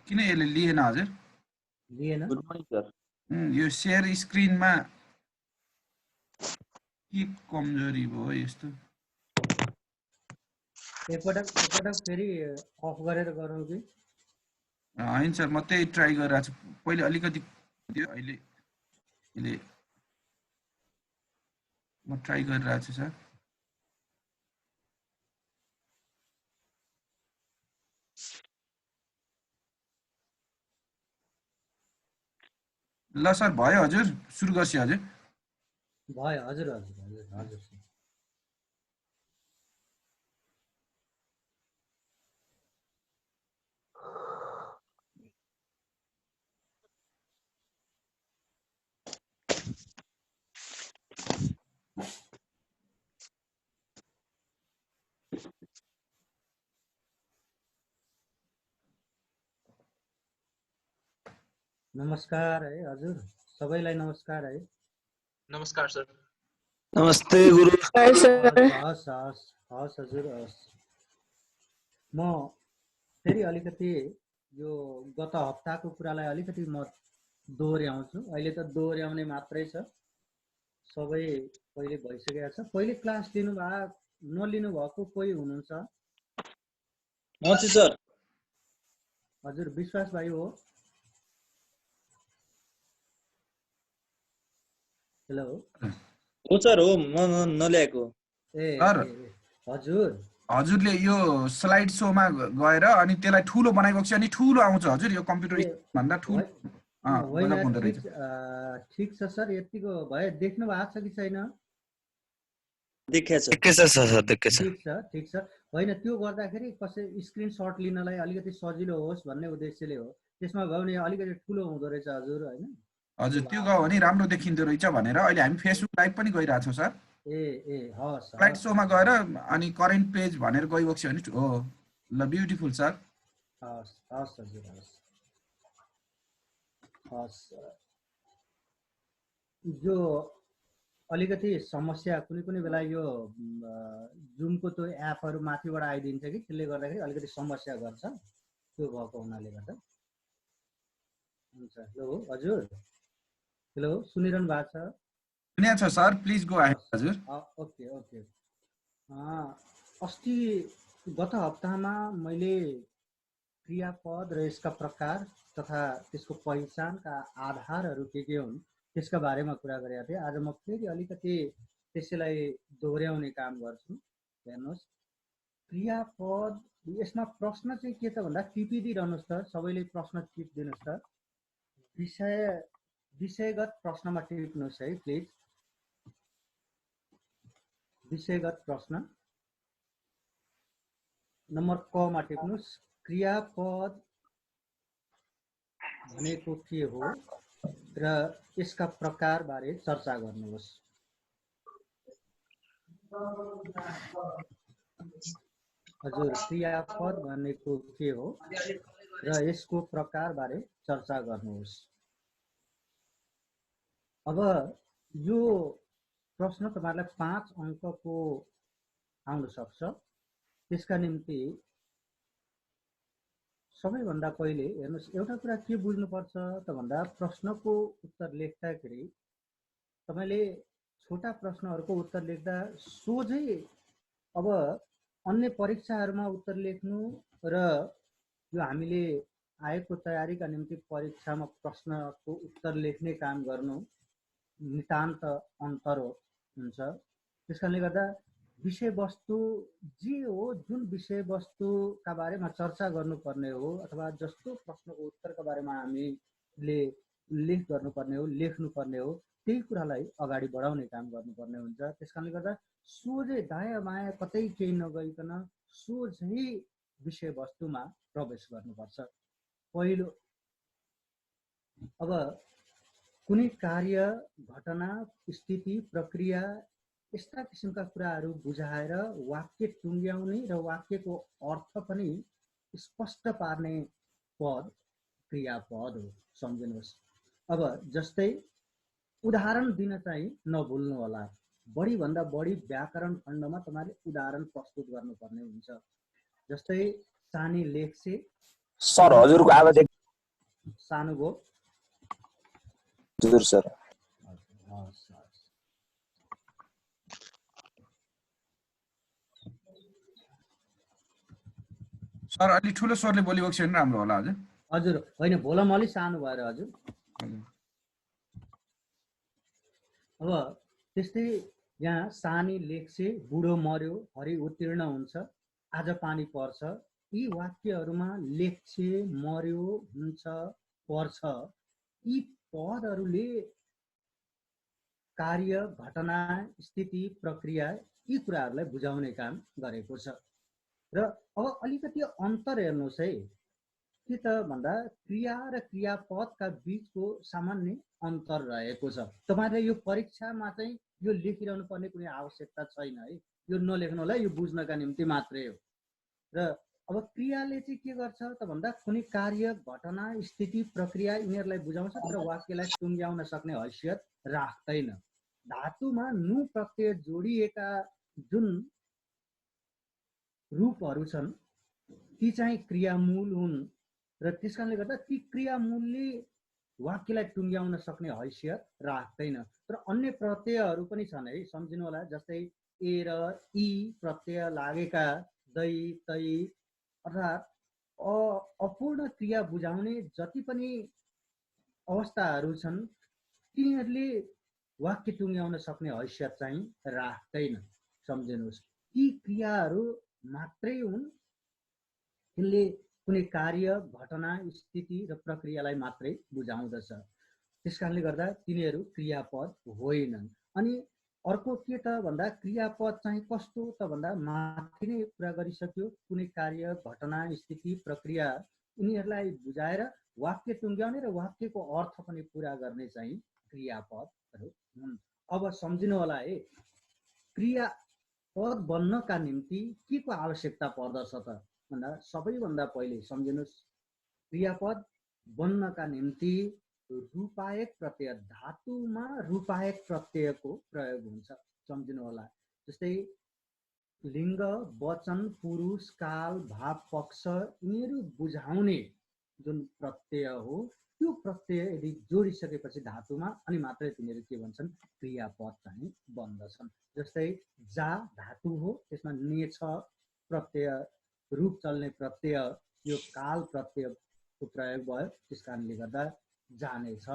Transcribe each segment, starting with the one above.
किन यसले लिएन हजुर? लिएन। Good morning sir. यो शेयर स्क्रिनमा के कमजोरी भयो यस्तो? एकपटक फेरि अफ गरेर गरौँ कि? हैन सर, म त्यही ट्राई गरिरहेको छु। पहिले अलिकति थियो, अहिले यसले म ट्राई गरिरहेको छु सर। ल सर भयो हजुर, सुरु गर्छु हजुर। भयो हजुर हजुर हजुर हजुर। नमस्कार है हजुर, सबैलाई नमस्कार है। नमस्कार सर। नमस्ते गुरु। हस् हस् हस् हस् हजुर हस्। म फेरि अलिकति यो गत हप्ताको कुरालाई अलिकति म दोहोऱ्याउँछु। अहिले त दोहोऱ्याउने मात्रै छ, सबै पहिले भइसकेको छ। पहिले क्लास नलिनु भएको कोही हुनुहुन्छ? म छु सर। हजुर विश्वास भाइ हो? हेलो हो सर, हो म नल्याएको। ए सर हजुर हजुरले यो स्लाइड सोमा गएर अनि त्यसलाई ठुलो बनाइबक्छ अनि ठुलो आउँछ हजुर। यो कम्प्युटर भन्दा ठुलो गजब हुँदो रहेछ। ठिक छ सर, यतिको भए देख्नु भएको छ कि छैन? देखेछ सर, देखेछ। ठिक छ। होइन, त्यो गर्दाखेरि कसै स्क्रिनसट लिनलाई अलिकति सजिलो होस् भन्ने उद्देश्यले हो। त्यसमा गयो भने अलिकति ठुलो हुँदो रहेछ हजुर, होइन? हजुर त्यो गयो भने राम्रो देखिँदो रहेछ भनेर अहिले हामी फेसबुक लाइभ पनि गइरहेको छौँ सर। ए हस्। स्लाइड सोमा गएर अनि करेन्ट पेज भनेर गइबक्छ भने हो। ल ब्युटिफुल सर। हस् हस् हजुर हस् हस्। जो अलिकति समस्या कुनै बेला यो जुमको त्यो एपहरू माथिबाट आइदिन्छ कि, त्यसले गर्दाखेरि अलिकति समस्या गर्छ, त्यो भएको हुनाले गर्दा हुन्छ। हेलो हजुर, हेलो सुनिरहनु भएको छ? सुनेको छ सर, प्लिज गो अहेड हजुर। Okay okay. अस्ति गत हप्तामा मैले क्रियापद र यसका प्रकार तथा त्यसको पहिचानका आधारहरू के हुन् त्यसका बारेमा कुरा गरेका थिएँ। आज म फेरि अलिकति त्यसैलाई दोहोऱ्याउने काम गर्छु। हेर्नुहोस्, क्रियापद, यसमा प्रश्न चाहिँ के त भन्दा टिपिदिरहनुहोस् त, सबैले प्रश्न टिपिदिनुहोस् त। विषयगत प्रश्नमा टिप्नुहोस् है प्लिज। विषयगत प्रश्न नम्बर क मा टिप्नुहोस्। क्रियापद भनेको के हो र यसका प्रकार बारे चर्चा गर्नुहोस्। हजुर, क्रियापद भनेको के हो र यसको प्रकार बारे चर्चा गर्नुहोस्। अब यो प्रश्न तपाईहरुलाई 5 अङ्कको आउन सक्छ। त्यसका निम्ति सबैभन्दा पहिले हेर्नुस्, एउटा कुरा के बुझ्नुपर्छ त भन्दा प्रश्नको उत्तर लेख्दाखेरि तपाईले छोटा प्रश्नहरुको उत्तर लेख्दा सोझै अब अन्य परीक्षाहरुमा उत्तर लेख्नु र यो हामीले आएको तयारीका निम्ति परीक्षामा प्रश्नको उत्तर लेख्ने काम गर्नु नितान्त अन्तर हुन्छ। त्यसकारणले गर्दा विषयवस्तु जे हो, जुन विषयवस्तुका बारेमा चर्चा गर्नुपर्ने हो अथवा जस्तो प्रश्नको उत्तरका बारेमा हामीले उल्लेख गर्नुपर्ने हो, लेख्नुपर्ने हो, त्यही कुरालाई अगाडि बढाउने काम गर्नुपर्ने हुन्छ। त्यसकारणले गर्दा सोझै दायाँ बायाँ कतै केही नगइकन सोझै विषयवस्तुमा प्रवेश गर्नुपर्छ। पहिलो, अब कुनै कार्य, घटना, स्थिति, प्रक्रिया यस्ता किसिमका कुराहरू बुझाएर वाक्य टुङ्ग्याउने र वाक्यको अर्थ पनि स्पष्ट पार्ने पद क्रियापद हो, सम्झिनुहोस्। अब जस्तै उदाहरण दिन चाहिँ नभुल्नु होला। बढी भन्दा बढी व्याकरण खण्डमा तपाईले उदाहरण प्रस्तुत गर्नुपर्ने हुन्छ। जस्तै चानी लेख्छे, सर हजुरको आवाज सानो भयो। हजुर सर। हस् हस्। सर अलि ठुलो स्वरले बोलिएको छ भने राम्रो होला हजुर। हजुर होइन भोलम अलि सानो भएर हजुर। अब त्यस्तै यहाँ सानी लेख्छे बुढो मर्यो हरि उत्तीर्ण हुन्छ आज पानी पर्छ, यी वाक्यहरूमा लेख्छे मर्यो हुन्छ पर्छ यी पदहरूले कार्य घटना स्थिति प्रक्रिया यी कुराहरूलाई बुझाउने काम गरेको छ। र अब अलिकति अन्तर हेर्नुहोस् है, के त भन्दा क्रिया र क्रियापदका बीचको सामान्य अन्तर रहेको छ। तपाईहरुले यो परीक्षामा चाहिँ यो लेखिरहनु पर्ने कुनै आवश्यकता छैन है, यो नलेख्नु होला, यो बुझ्नका निम्ति मात्रै हो। र अब क्रियाले चाहिँ के गर्छ त भन्दा कुनै कार्य घटना स्थिति प्रक्रिया यिनीहरूलाई बुझाउँछ तर वाक्यलाई टुङ्ग्याउन सक्ने हैसियत राख्दैन। धातुमा नु प्रत्यय जोडिएका जुन रूपहरू छन् ती चाहिँ क्रियामूल हुन् र त्यसकारणले गर्दा ती क्रियामूलले वाक्यलाई टुङ्ग्याउन सक्ने हैसियत राख्दैन। तर अन्य प्रत्ययहरू पनि छन् है, सम्झिनु होला। जस्तै ए र ई प्रत्यय लागेका दै तै अर्थात् अपूर्ण क्रिया बुझाउने जति पनि अवस्थाहरू छन् तिनीहरूले वाक्य टुङ्ग्याउन सक्ने हैसियत चाहिँ राख्दैन। सम्झिनुहोस्, ती क्रियाहरू मात्रै हुन्, तिनले कुनै कार्य घटना स्थिति र प्रक्रियालाई मात्रै बुझाउँदछ। त्यसकारणले गर्दा तिनीहरू क्रियापद होइनन्। अनि अर्को के त भन्दा क्रियापद चाहिँ कस्तो त भन्दा माथि नै कुरा गरिसक्यो, कुनै कार्य घटना स्थिति प्रक्रिया यिनीहरूलाई बुझाएर वाक्य टुङ्ग्याउने र वाक्यको अर्थ पनि पूरा गर्ने चाहिँ क्रियापदहरू हुन्। अब सम्झिनु होला है, क्रियापद बन्नका निम्ति के को आवश्यकता पर्दछ त भन्दा सबैभन्दा पहिले सम्झिनुहोस्, क्रियापद बन्नका निम्ति रूपायक प्रत्यय, धातुमा रूपायक प्रत्ययको प्रयोग हुन्छ। सम्झिनु होला। जस्तै लिङ्ग वचन पुरुष काल भाव पक्ष यिनीहरू बुझाउने जुन प्रत्यय हो त्यो प्रत्यय यदि जोडिसकेपछि धातुमा अनि मात्रै तिनीहरू के भन्छन् क्रियापद चाहिँ बन्दछन्। जस्तै जा धातु हो, त्यसमा ने छ प्रत्यय रूप चल्ने प्रत्यय, यो काल प्रत्ययको प्रयोग भयो, त्यस कारणले गर्दा जानेछ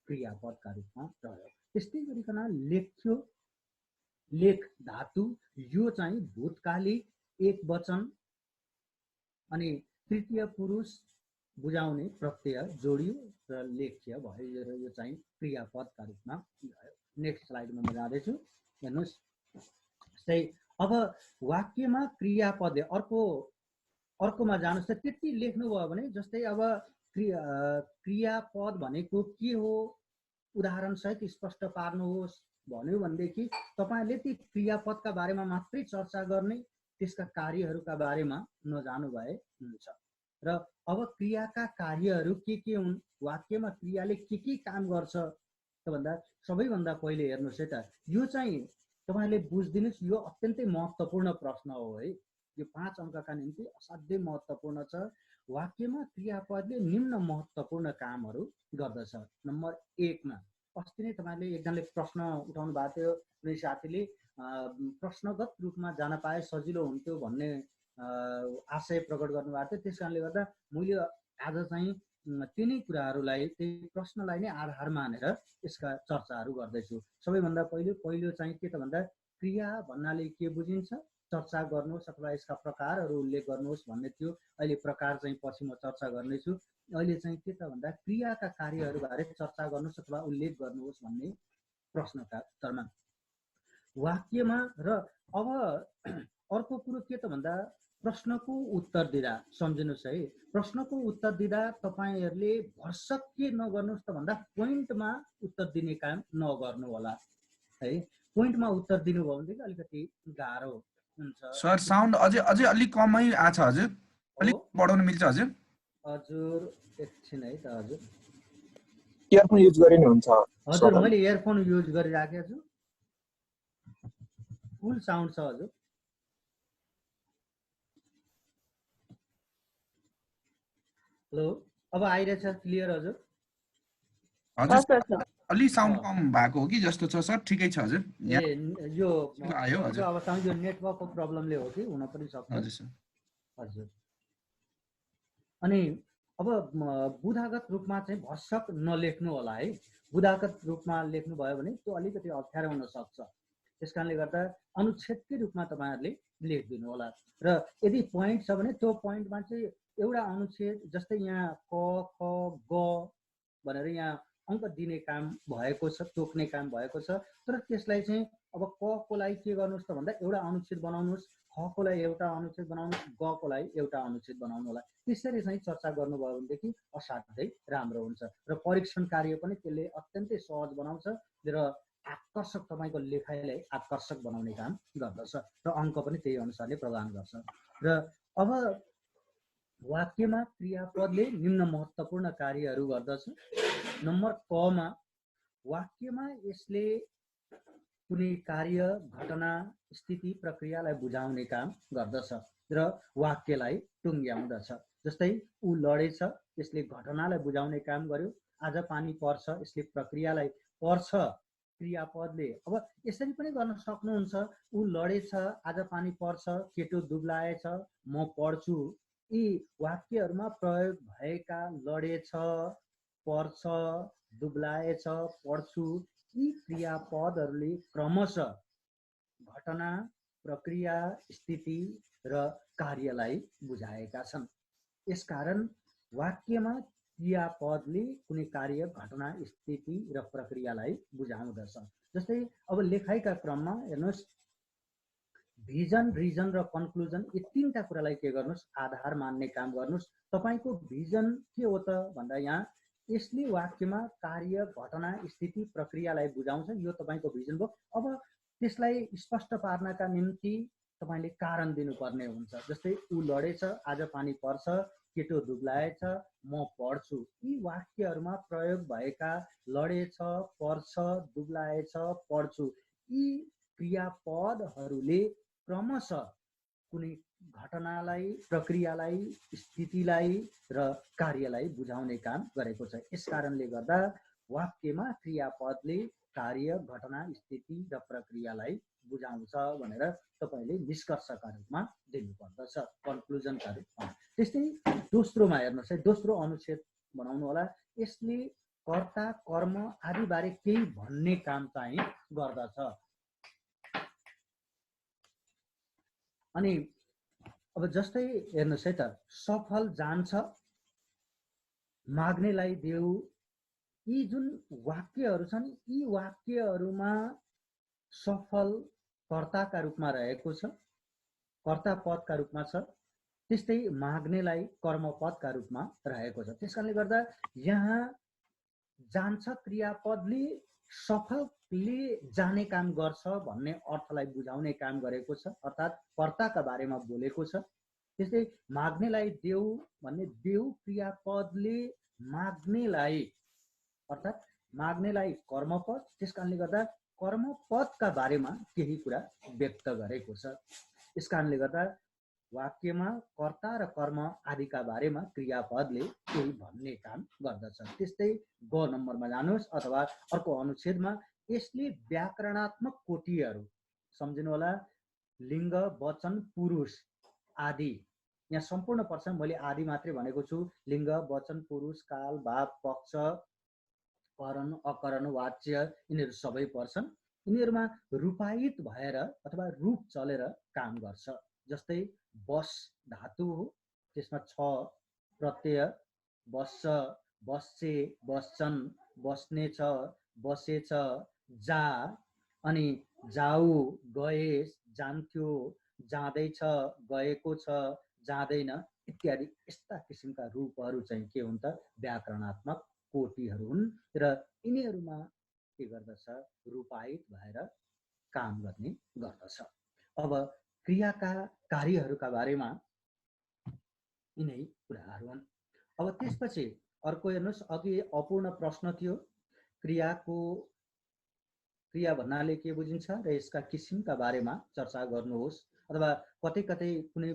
क्रियापदका रूपमा रह्यो। त्यस्तै गरिकन लेख्यो, लेख धातु यो चाहिँ भूतकाली एक वचन अनि तृतीय पुरुष बुझाउने प्रत्यय जोडियो र लेख्य भयो र यो चाहिँ क्रियापदका रूपमा रह्यो। नेक्स्ट स्लाइडमा म जाँदैछु, हेर्नुहोस्। जस्तै अब वाक्यमा क्रियापद अर्कोमा जानुहोस् त, त्यति लेख्नुभयो भने जस्तै अब क्रियापद भनेको के हो उदाहरण सहित स्पष्ट पार्नुहोस् भन्यो भनेदेखि तपाईले ती क्रियापदका बारेमा मात्रै चर्चा गर्ने, त्यसका कार्यहरूका बारेमा नजानु भए हुन्छ। र अब क्रियाका कार्यहरू के हुन्, वाक्यमा क्रियाले के काम गर्छ त भन्दा सबैभन्दा पहिले हेर्नुहोस् है त, यो चाहिँ तपाईले बुझिदिनुस्, यो अत्यन्तै महत्त्वपूर्ण प्रश्न हो है। यो 5 अङ्कका निम्ति असाध्यै महत्त्वपूर्ण छ। वाक्यमा क्रियापदले निम्न महत्त्वपूर्ण कामहरू गर्दछ। नम्बर 1 मा अस्ति नै तपाईले एकजनाले प्रश्न उठाउनु भएको थियो, कुनै साथीले प्रश्नगत रूपमा जान पाए सजिलो हुन्थ्यो भन्ने आशय प्रकट गर्नुभएको थियो। त्यसकारणले गर्दा मैले आज चाहिँ तिनै कुराहरूलाई, त्यही प्रश्नलाई नै आधार मानेर यसका चर्चाहरू गर्दैछु। सबैभन्दा पहिलो चाहिँ के त भन्दा क्रिया भन्नाले के बुझिन्छ चर्चा गर्नुहोस् अथवा यसका प्रकारहरू उल्लेख गर्नुहोस् भन्ने थियो। अहिले प्रकार चाहिँ पछि म चर्चा गर्नेछु। अहिले चाहिँ के त भन्दा क्रियाका कार्यहरूबारे चर्चा गर्नुहोस् अथवा उल्लेख गर्नुहोस् भन्ने प्रश्नका उत्तरमा वाक्यमा। र अब अर्को कुरो के त भन्दा प्रश्नको उत्तर दिँदा सम्झिनुहोस् है, प्रश्नको उत्तर दिँदा तपाईहरूले भरसक के नगर्नुहोस् त भन्दा पोइन्टमा उत्तर दिने काम नगर्नु होला है। पोइन्टमा उत्तर दिनुभयो भनेदेखि अलिकति गाह्रो हुन्छ। सर साउन्ड अझै अलिक कमै आछ हजुर, अलिक बढाउन मिल्छ हजुर? हजुर एकछिन है त हजुर, इयरफोन युज गरे नि हुन्छ हजुर मैले इयरफोन युज गरिराखेको छु, फुल साउन्ड छ हजुर। हेलो अब आइरहेछ क्लियर हजुर? हजुर सर सर अलि साउन्ड कम भएको हो कि जस्तो छ सर। ठिकै छ हजुर, ए यो आयो तपाईँको हजुर। अवस्थामा यो नेटवर्कको प्रब्लमले हो कि हुन पनि सक्छ। हजुर सर। हजुर अनि अब बुधागत रूपमा चाहिँ भर्सक नलेख्नु होला है। बुधागत रूपमा लेख्नुभयो भने त्यो अलिकति अप्ठ्यारो हुन सक्छ। त्यस कारणले गर्दा अनुच्छेदकै रूपमा तपाईँहरूले लेखिदिनु होला। र यदि पोइन्ट छ भने त्यो पोइन्टमा चाहिँ एउटा अनुच्छेद, जस्तै यहाँ क ख ग भनेर यहाँ अङ्क दिने काम भएको छ, तोक्ने काम भएको छ। तर त्यसलाई चाहिँ अब क को लागि के गर्नुहोस् त भन्दा एउटा अनुच्छेद बनाउनुहोस्, ख को लागि एउटा अनुच्छेद बनाउनुहोस्, ग को लागि एउटा अनुच्छेद बनाउनु होला। त्यसरी चाहिँ चर्चा गर्नुभयो भनेदेखि असाध्यै राम्रो हुन्छ र परीक्षण कार्य पनि त्यसले अत्यन्तै सहज बनाउँछ र आकर्षक, तपाईँको लेखाइलाई आकर्षक बनाउने काम गर्दछ र अङ्क पनि त्यही अनुसारले प्रदान गर्छ। र अब वाक्यमा क्रियापदले निम्न महत्त्वपूर्ण कार्यहरू गर्दछ। नम्बर क मा वाक्यमा यसले कुनै कार्य, घटना, स्थिति, प्रक्रियालाई बुझाउने काम गर्दछ र वाक्यलाई टुङ्ग्याउँदछ। जस्तै ऊ लडेछ, यसले घटनालाई बुझाउने काम गर्यो। आज पानी पर्छ, यसले प्रक्रियालाई पर्छ क्रियापदले। अब यसरी पनि गर्न सक्नुहुन्छ, ऊ लडेछ, आज पानी पर्छ, केटो दुब्लाएछ, म पढ्छु। यी वाक्यहरूमा प्रयोग भएका लडेछ, पर्छ, दुब्लाएछ, पढ्छु, यी क्रियापदहरूले क्रमशः घटना, प्रक्रिया, स्थिति र कार्यलाई बुझाएका छन्। यसकारण वाक्यमा क्रियापदले कुनै कार्य, घटना, स्थिति र प्रक्रियालाई बुझाउँदछ। जस्तै अब लेखाइका क्रममा हेर्नुहोस्, भिजन, रिजन र कन्क्लुजन, यी तीनटा कुरालाई के गर्नुहोस्, आधार मान्ने काम गर्नुहोस्। तपाईँको भिजन के हो त भन्दा यहाँ यसले वाक्यमा कार्य, घटना, स्थिति, प्रक्रियालाई बुझाउँछ। यो तपाईँको भिजन भयो। अब त्यसलाई स्पष्ट पार्नका निम्ति तपाईँले कारण दिनुपर्ने हुन्छ। जस्तै ऊ लडेछ, आज पानी पर्छ, केटो दुब्लाएछ, म पढ्छु। यी वाक्यहरूमा प्रयोग भएका लडेछ, पर्छ, दुब्लाएछ, पढ्छु, यी क्रियापदहरूले क्रमशः कुनै घटनालाई, प्रक्रियालाई, स्थितिलाई र कार्यलाई बुझाउने काम गरेको छ। यसकारणले गर्दा वाक्यमा क्रियापदले कार्य, घटना, स्थिति र प्रक्रियालाई बुझाउँछ भनेर तपाईँले निष्कर्षका रूपमा दिनुपर्दछ, कन्क्लुजनका रूपमा। त्यस्तै दोस्रोमा हेर्नुहोस् है, दोस्रो अनुच्छेद बनाउनु होला। यसले कर्ता, कर्म आदि बारे केही भन्ने काम चाहिँ गर्दछ। अनि अब जस्तै हेर्नुहोस् है त, सफल जान्छ, माग्नेलाई देऊ, यी जुन वाक्यहरू छन्, यी वाक्यहरूमा सफल कर्ताका रूपमा रहेको छ, कर्ता पदका रूपमा छ। त्यस्तै माग्नेलाई कर्मपदका रूपमा रहेको छ। त्यसकारणले गर्दा यहाँ जान्छ क्रियापदले सफलले जाने काम गर्छ भन्ने अर्थलाई बुझाउने काम गरेको छ, अर्थात् कर्ताका बारेमा बोलेको छ। त्यस्तै माग्नेलाई देऊ भन्ने, देऊ क्रियापदले माग्नेलाई, अर्थात् माग्नेलाई कर्मपद, त्यसकारणले गर्दा कर्मपदका बारेमा केही कुरा व्यक्त गरेको छ। यसकारणले गर्दा वाक्यमा कर्ता र कर्म आदिका बारेमा क्रियापदले केही भन्ने काम गर्दछ। त्यस्तै ग नम्बरमा जानुहोस् अथवा अर्को अनुच्छेदमा, यसले व्याकरणात्मक कोटिहरू, सम्झिनु होला, लिङ्ग, वचन, पुरुष आदि, यहाँ सम्पूर्ण पर्छ, मैले आदि मात्रै भनेको छु। लिङ्ग, वचन, पुरुष, काल, भाव, पक्ष, करण, अकरण, वाच्य, यिनीहरू सबै पर्छन्। यिनीहरूमा रूपायित भएर अथवा रूप चलेर काम गर्छ। जस्तै बस धातु हो, त्यसमा छ प्रत्यय, बस्छ, बस्छे, बस्छन्, बस्नेछ, बसेछ, जा, अनि जाऊ, गएस, जान्थ्यो, जाँदैछ, गएको छ, जाँदैन इत्यादि यस्ता किसिमका रूपहरू चाहिँ के हुन् त, व्याकरणात्मक कोटिहरू हुन् र यिनीहरूमा के गर्दछ, रूपायित भएर काम गर्ने गर्दछ। अब क्रियाका कार्यहरूका बारेमा यिनै कुराहरू हुन्। अब त्यसपछि अर्को हेर्नुहोस्, अघि अपूर्ण प्रश्न थियो, क्रिया भन्नाले के बुझिन्छ र यसका किसिमका बारेमा चर्चा गर्नुहोस्। अथवा कतै कतै कुनै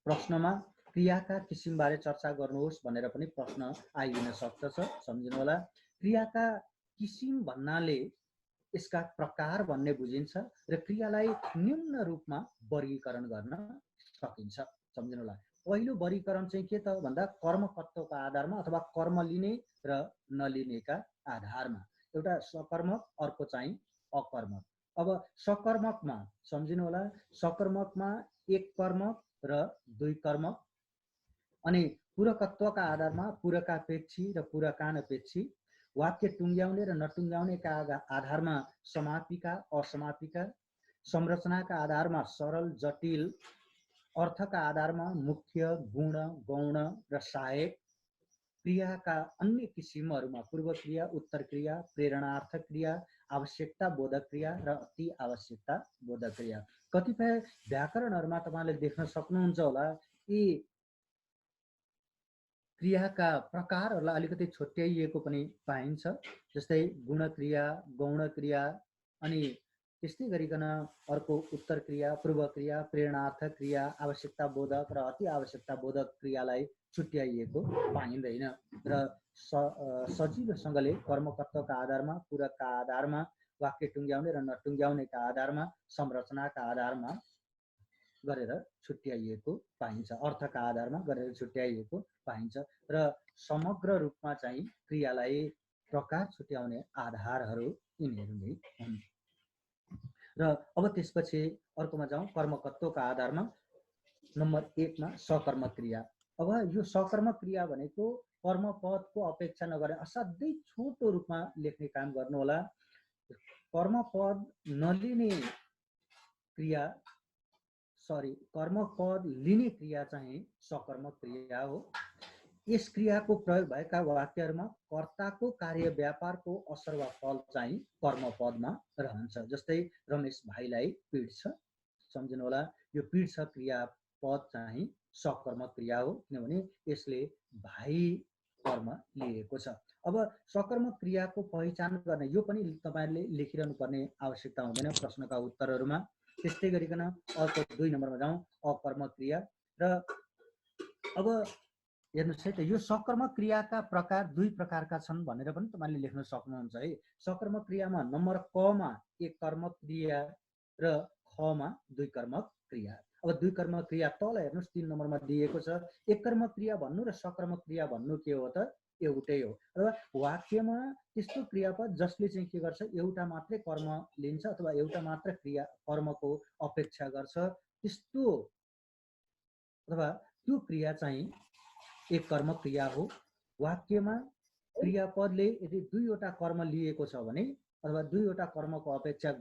प्रश्नमा क्रियाका किसिमबारे चर्चा गर्नुहोस् भनेर पनि प्रश्न आइदिन सक्दछ, सम्झिनु होला। क्रियाका किसिम भन्नाले यसका प्रकार भन्ने बुझिन्छ र क्रियालाई निम्न रूपमा वर्गीकरण गर्न सकिन्छ, सम्झिनु होला। पहिलो वर्गीकरण चाहिँ के त भन्दा कर्मकत्वका आधारमा अथवा कर्म लिने र नलिनेका आधारमा। एउटा सकर्मक, अर्को चाहिँ अकर्मक। अब सकर्मकमा सम्झिनु होला, सकर्मकमा एक कर्मक र दुई कर्मक, अनि पूरकत्वका आधारमा पूरकापेक्षी र पूरकानपेक्षी, वाक्य टुङ्ग्याउने र नटुङ्ग्याउनेका आधारमा समापिका असमापिका, संरचनाका आधारमा सरल जटिल, अर्थका आधारमा मुख्य, गुण, गौण र सहायक, क्रियाका अन्य किसिमहरूमा पूर्व क्रिया, उत्तर क्रिया, प्रेरणार्थ क्रिया, आवश्यकता बोधक क्रिया र अति आवश्यकता बोधक क्रिया। कतिपय व्याकरणहरूमा तपाईँले देख्न सक्नुहुन्छ होला यी क्रियाका प्रकारहरूलाई अलिकति छुट्याइएको पनि पाइन्छ, जस्तै गुण क्रिया, गौण क्रिया, अनि त्यस्तै गरिकन अर्को उत्तर क्रिया, पूर्व क्रिया, प्रेरणार्थ क्रिया, आवश्यकता बोधक र अति आवश्यकता बोधक क्रियालाई छुट्याइएको पाइँदैन र सजिलोसँगले कर्मकत्वका आधारमा, पूरकका आधारमा, वाक्य टुङ्ग्याउने र नटुङ्ग्याउनेका आधारमा, संरचनाका आधारमा गरेर छुट्याइएको पाइन्छ, अर्थका आधारमा गरेर छुट्याइएको पाइन्छ र समग्र रूपमा चाहिँ क्रियालाई प्रकार छुट्याउने आधारहरू यिनीहरू नै हुन्। र अब त्यसपछि अर्कोमा जाउँ, कर्मकत्वका आधारमा नम्बर 1 मा सकर्मक क्रिया। अब यो सकर्मक क्रिया भनेको कर्मपदको अपेक्षा नगरे असाध्यै छोटो रूपमा लेख्ने काम गर्नु होला। कर्मपद नलिने क्रिया, कर्मपद लिने क्रिया चाहिँ सकर्मक क्रिया हो। यस क्रियाको प्रयोग भएका वाक्यहरूमा कर्ताको कार्य व्यापारको असर वा फल चाहिँ कर्मपदमा रहन्छ। जस्तै रमेश भाइलाई पिट्छ, सम्झिनु होला, यो पिट्छ क्रियापद चाहिँ सकर्मक क्रिया हो, किनभने यसले भाइ कर्म लिएको छ। अब सकर्मक क्रियाको पहिचान गर्ने यो पनि तपाईहरुले लेखिरहनु पर्ने आवश्यकता हुँदैन प्रश्नका उत्तरहरूमा। त्यस्तै गरिकन अर्को 2 नम्बरमा जाउँ, अकर्मक क्रिया। र अब हेर्नुस् है त, यो सकर्मक क्रियाका प्रकार 2 प्रकारका छन् भनेर पनि तपाईले लेख्न सक्नुहुन्छ है। सकर्मक क्रियामा नम्बर क मा एक कर्मक क्रिया र ख मा 2 कर्मक क्रिया। अब 2 कर्मक क्रिया तल हेर्नुस् 3 नम्बरमा दिएको छ। एक कर्मक क्रिया भन्नु र सकर्मक क्रिया भन्नु के हो त? एउटै हो। अथवा वाक्यमा त्यस्तो क्रियापद जसले चाहिँ के गर्छ, एउटा मात्रै कर्म लिन्छ अथवा एउटा मात्र क्रिया कर्मको अपेक्षा गर्छ, त्यस्तो अथवा त्यो क्रिया चाहिँ एक कर्मक क्रिया हो। वाक्यमा क्रियापदले यदि 2 वटा कर्म लिएको छ भने अथवा 2 वटा कर्मको अपेक्षा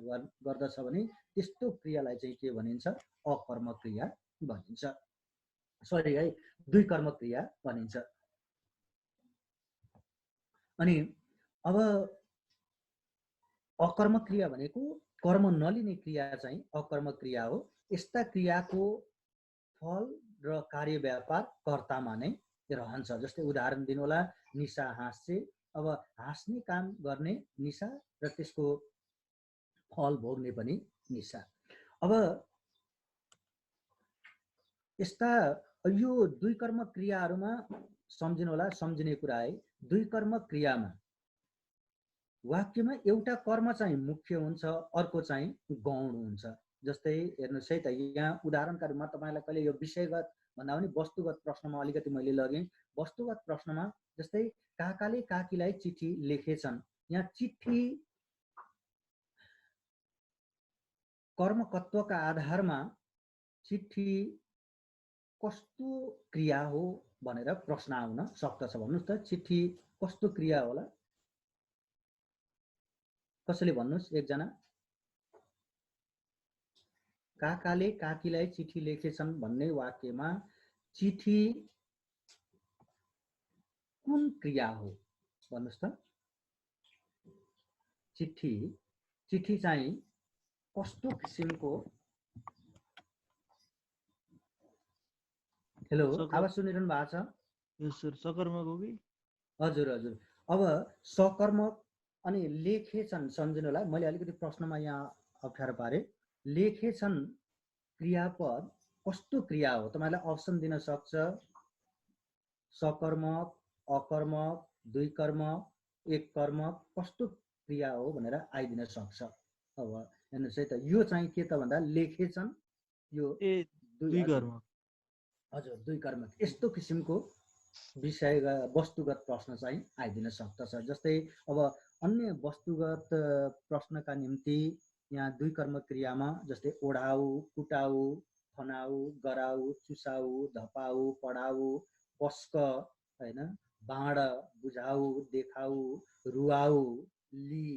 गर्दछ भने त्यस्तो क्रियालाई चाहिँ के भनिन्छ? अकर्मक क्रिया भनिन्छ। सरी है, 2 कर्मक क्रिया भनिन्छ। अनि अब अकर्मक क्रिया भनेको कर्म नलिने क्रिया चाहिँ अकर्मक क्रिया हो। यस्ता क्रियाको फल र कार्य व्यापार कर्तामा नै रहन्छ। जस्तै उदाहरण दिनु होला, निशा हाँस्छे। अब हाँस्ने काम गर्ने निशा र त्यसको फल भोग्ने पनि निशा। अब यस्ता यो 2 कर्मक क्रियाहरूमा सम्झिनु होला, सम्झिने कुरा है, 2 कर्मक क्रियामा वाक्यमा एउटा कर्म चाहिँ मुख्य हुन्छ, अर्को चाहिँ गौण हुन्छ। जस्तै हेर्नुस् है त, यहाँ उदाहरणका रूपमा तपाईलाई कहिले यो विषयगत भन्दा पनि वस्तुगत प्रश्नमा अलिकति मैले लगेँ। वस्तुगत प्रश्नमा जस्तै काकाले काकीलाई चिठी लेखेछन्, यहाँ चिठी कर्मकत्वका आधारमा चिठी कस्तो क्रिया हो भनेर प्रश्न आउन सक्दछ। भन्नुस् त, चिठी कस्तो क्रिया होला? कसैले भन्नुस्, एकजना। काकाले काकीलाई चिठी लेखेछन् भन्ने वाक्यमा चिठी कुन क्रिया हो भन्नुस् त? चिठी चाहिँ कस्तो किसिमको? हेलो, आवाज सुनिरहनु भएको छ? यस सर, सकर्मक हो कि? हजुर हजुर। अब सकर्मक अनि लेखेछन्, सम्झिनु होला, मैले अलिकति प्रश्नमा यहाँ अप्ठ्यारो पारे। लेखेछन् क्रियापद कस्तो क्रिया हो? तपाईलाई अप्सन दिन सक्छ सकर्मक, अकर्मक, दुई कर्मक, एक कर्मक कस्तो क्रिया हो भनेर आइदिन सक्छ। अब हेर्नुहोस् है त, यो चाहिँ के त भन्दा लेखेछन् यो ए दुई कर्म। हजुर, दुई कर्मक। यस्तो किसिमको विषय वस्तुगत प्रश्न चाहिँ आइदिन सक्दछ। जस्तै अब अन्य वस्तुगत प्रश्नका निम्ति यहाँ दुई कर्म क्रियामा जस्तै ओढाउ, कुटाउ, खनाउ, गराउ, चुसाउ, धपाउ, पढाउ, पस्क, हैन, बाँड, बुझाउ, देखाउ, रुवाउ, लि,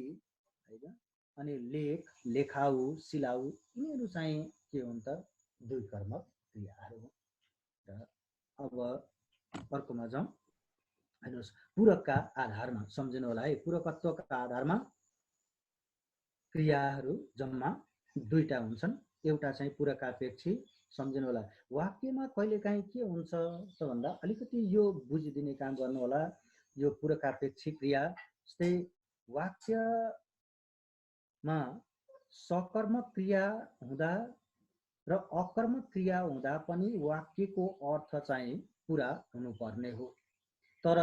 हैन, अनि लेख, लेखाउ, सिलाउ, यिनीहरू चाहिँ के हुन् त दुई कर्मक क्रियाहरू हुन्। र अब अर्कोमा जाउँ। हेर्नुहोस्, पूरकका आधारमा सम्झिनु होला है, पूरकत्वका आधारमा क्रियाहरू जम्मा दुईटा हुन्छन्। एउटा चाहिँ पूरकापेक्षी, सम्झिनु होला। वाक्यमा कहिलेकाहीँ के हुन्छ त भन्दा अलिकति यो बुझिदिने काम गर्नु होला। यो पूरकापेक्षी क्रिया जस्तै वाक्यमा सकर्मक क्रिया हुँदा र अकर्मक क्रिया हुँदा पनि वाक्यको अर्थ चाहिँ पूरा हुनुपर्ने हो। तर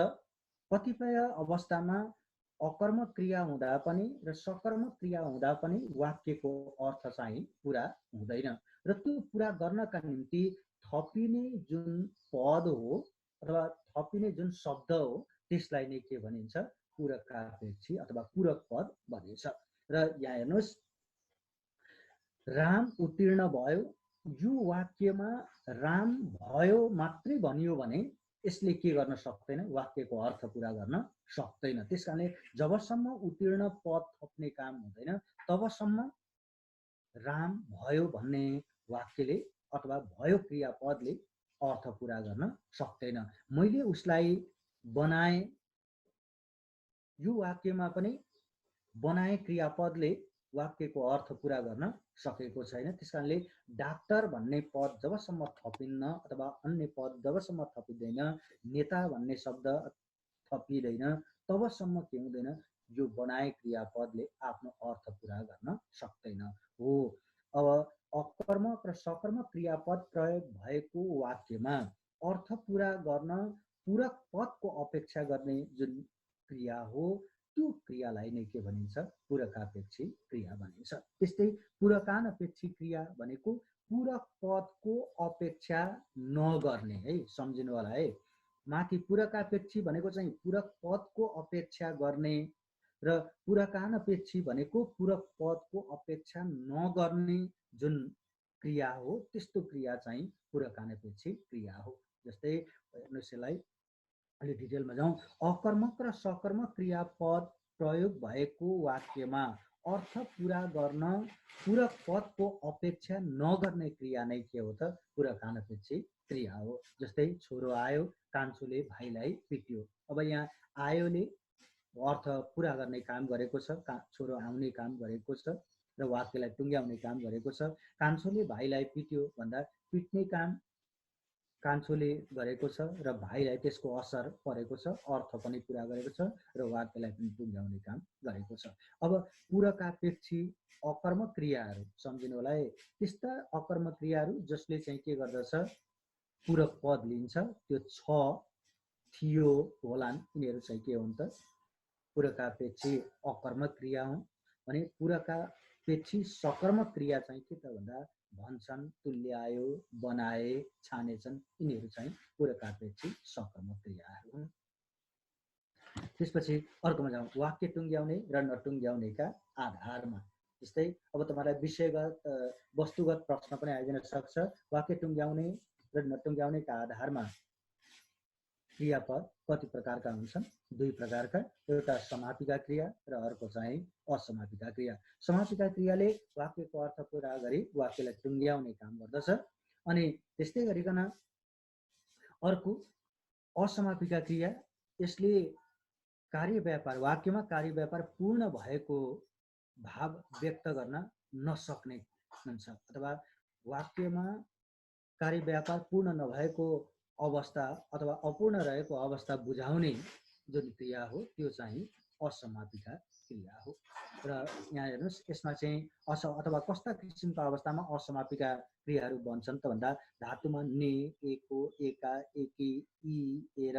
कतिपय अवस्थामा अकर्मक क्रिया हुँदा पनि र सकर्मक क्रिया हुँदा पनि वाक्यको अर्थ चाहिँ पूरा हुँदैन। र त्यो पूरा गर्नका निम्ति थपिने जुन पद हो अथवा थपिने जुन शब्द हो त्यसलाई नै के भनिन्छ? पूरकापेक्षी अथवा पूरक पद भनिन्छ। र यहाँ हेर्नुहोस्, राम उत्तीर्ण भयो, यो वाक्यमा राम भयो मात्रै भनियो भने यसले के गर्न सक्दैन? वाक्यको अर्थ पूरा गर्न सक्दैन। त्यसकारणले जबसम्म उत्तीर्ण पद थप्ने काम हुँदैन तबसम्म राम भयो भन्ने वाक्यले अथवा भयो क्रियापदले अर्थ पूरा गर्न सक्दैन। मैले उसलाई बनाए, यो वाक्यमा पनि बनाए क्रियापदले वाक्यको अर्थ पूरा गर्न सकेको छैन। त्यसकारणले डाक्टर भन्ने पद जबसम्म थपिन्न अथवा अन्य पद जबसम्म थपिँदैन, नेता भन्ने शब्द थपिँदैन, तबसम्म के हुँदैन? यो बनाए क्रियापदले आफ्नो अर्थ पूरा गर्न सक्दैन हो। अब अकर्मक र सकर्मक क्रियापद प्रयोग भएको वाक्यमा अर्थ पूरा गर्न पूरक पदको अपेक्षा गर्ने जुन क्रिया हो त्यो क्रियालाई नै के भनिन्छ? पूरकापेक्षी क्रिया भनिन्छ। त्यस्तै पूरकानपेक्षी क्रिया भनेको पूरक पदको अपेक्षा नगर्ने है, सम्झिनु होला है। माथि पूरकापेक्षी भनेको चाहिँ पूरक पदको अपेक्षा गर्ने र पूरकानपेक्षी भनेको पूरक पदको अपेक्षा नगर्ने जुन क्रिया हो त्यस्तो क्रिया चाहिँ पूरकानपेक्षी क्रिया हो। जस्तै हेर्नुहोस्, यसलाई अलि डिटेलमा जाउँ। अकर्मक र सकर्मक क्रियापद प्रयोग भएको वाक्यमा अर्थ पूरा गर्न पूरक पदको अपेक्षा नगर्ने क्रिया नै के हो त? पूरकानपेक्षी क्रिया हो। जस्तै छोरो आयो, कान्छोले भाइलाई पिट्यो। अब यहाँ आयोले अर्थ पूरा गर्ने काम गरेको छ, छोरो आउने काम गरेको छ र वाक्यलाई टुङ्ग्याउने काम गरेको छ। कान्छोले भाइलाई पिट्यो भन्दा पिट्ने काम कान्छोले गरेको छ र भाइलाई त्यसको असर परेको छ, अर्थ पनि पूरा गरेको छ र वाक्यलाई पनि टुङ्ग्याउने काम गरेको छ। अब पूरकापेक्षी अकर्मक क्रियाहरू सम्झिनु होला है। त्यस्ता अकर्मक क्रियाहरू जसले चाहिँ के गर्दछ? पूरक पद लिन्छ, त्यो छ, थियो, होलान्, यिनीहरू चाहिँ के हुन् त? पूरकापेक्षी अकर्मक क्रिया हुन्। भने पूरकापेक्षी सकर्मक क्रिया चाहिँ के त भन्दा भन्छन्, तुल्यायो, बनाए, छानेछन्, यिनीहरू चाहिँ पूरकापेक्षी सकर्मक क्रियाहरू हुन्। त्यसपछि अर्कोमा जाउँ। वाक्य टुङ्ग्याउने र नटुङ्ग्याउनेका आधारमा। जस्तै अब तपाईँलाई विषयगत वस्तुगत प्रश्न पनि आइदिन सक्छ। वाक्य टुङ्ग्याउने र नटुङ्ग्याउनेका आधारमा क्रियापद कति प्रकारका हुन्छन्? दुई प्रकारका। एउटा समापिका क्रिया र अर्को चाहिँ असमापिका क्रिया। समापिका क्रियाले वाक्यको अर्थ पूरा गरी वाक्यलाई टुङ्ग्याउने काम गर्दछ। अनि त्यस्तै गरिकन अर्को असमापिका क्रिया, यसले कार्यव्यापार, वाक्यमा कार्यव्यापार पूर्ण भएको भाव व्यक्त गर्न नसक्ने हुन्छ अथवा वाक्यमा कार्यव्यापार पूर्ण नभएको अवस्था अथवा अपूर्ण रहेको अवस्था बुझाउने जुन क्रिया हो त्यो चाहिँ असमापिका क्रिया हो। र यहाँ हेर्नुस् यसमा चाहिँ अथवा कस्ता किसिमको अवस्थामा असमापिका क्रियाहरू बन्छन् त भन्दा धातुमा ने, एको, एका, एकी, इ, एर,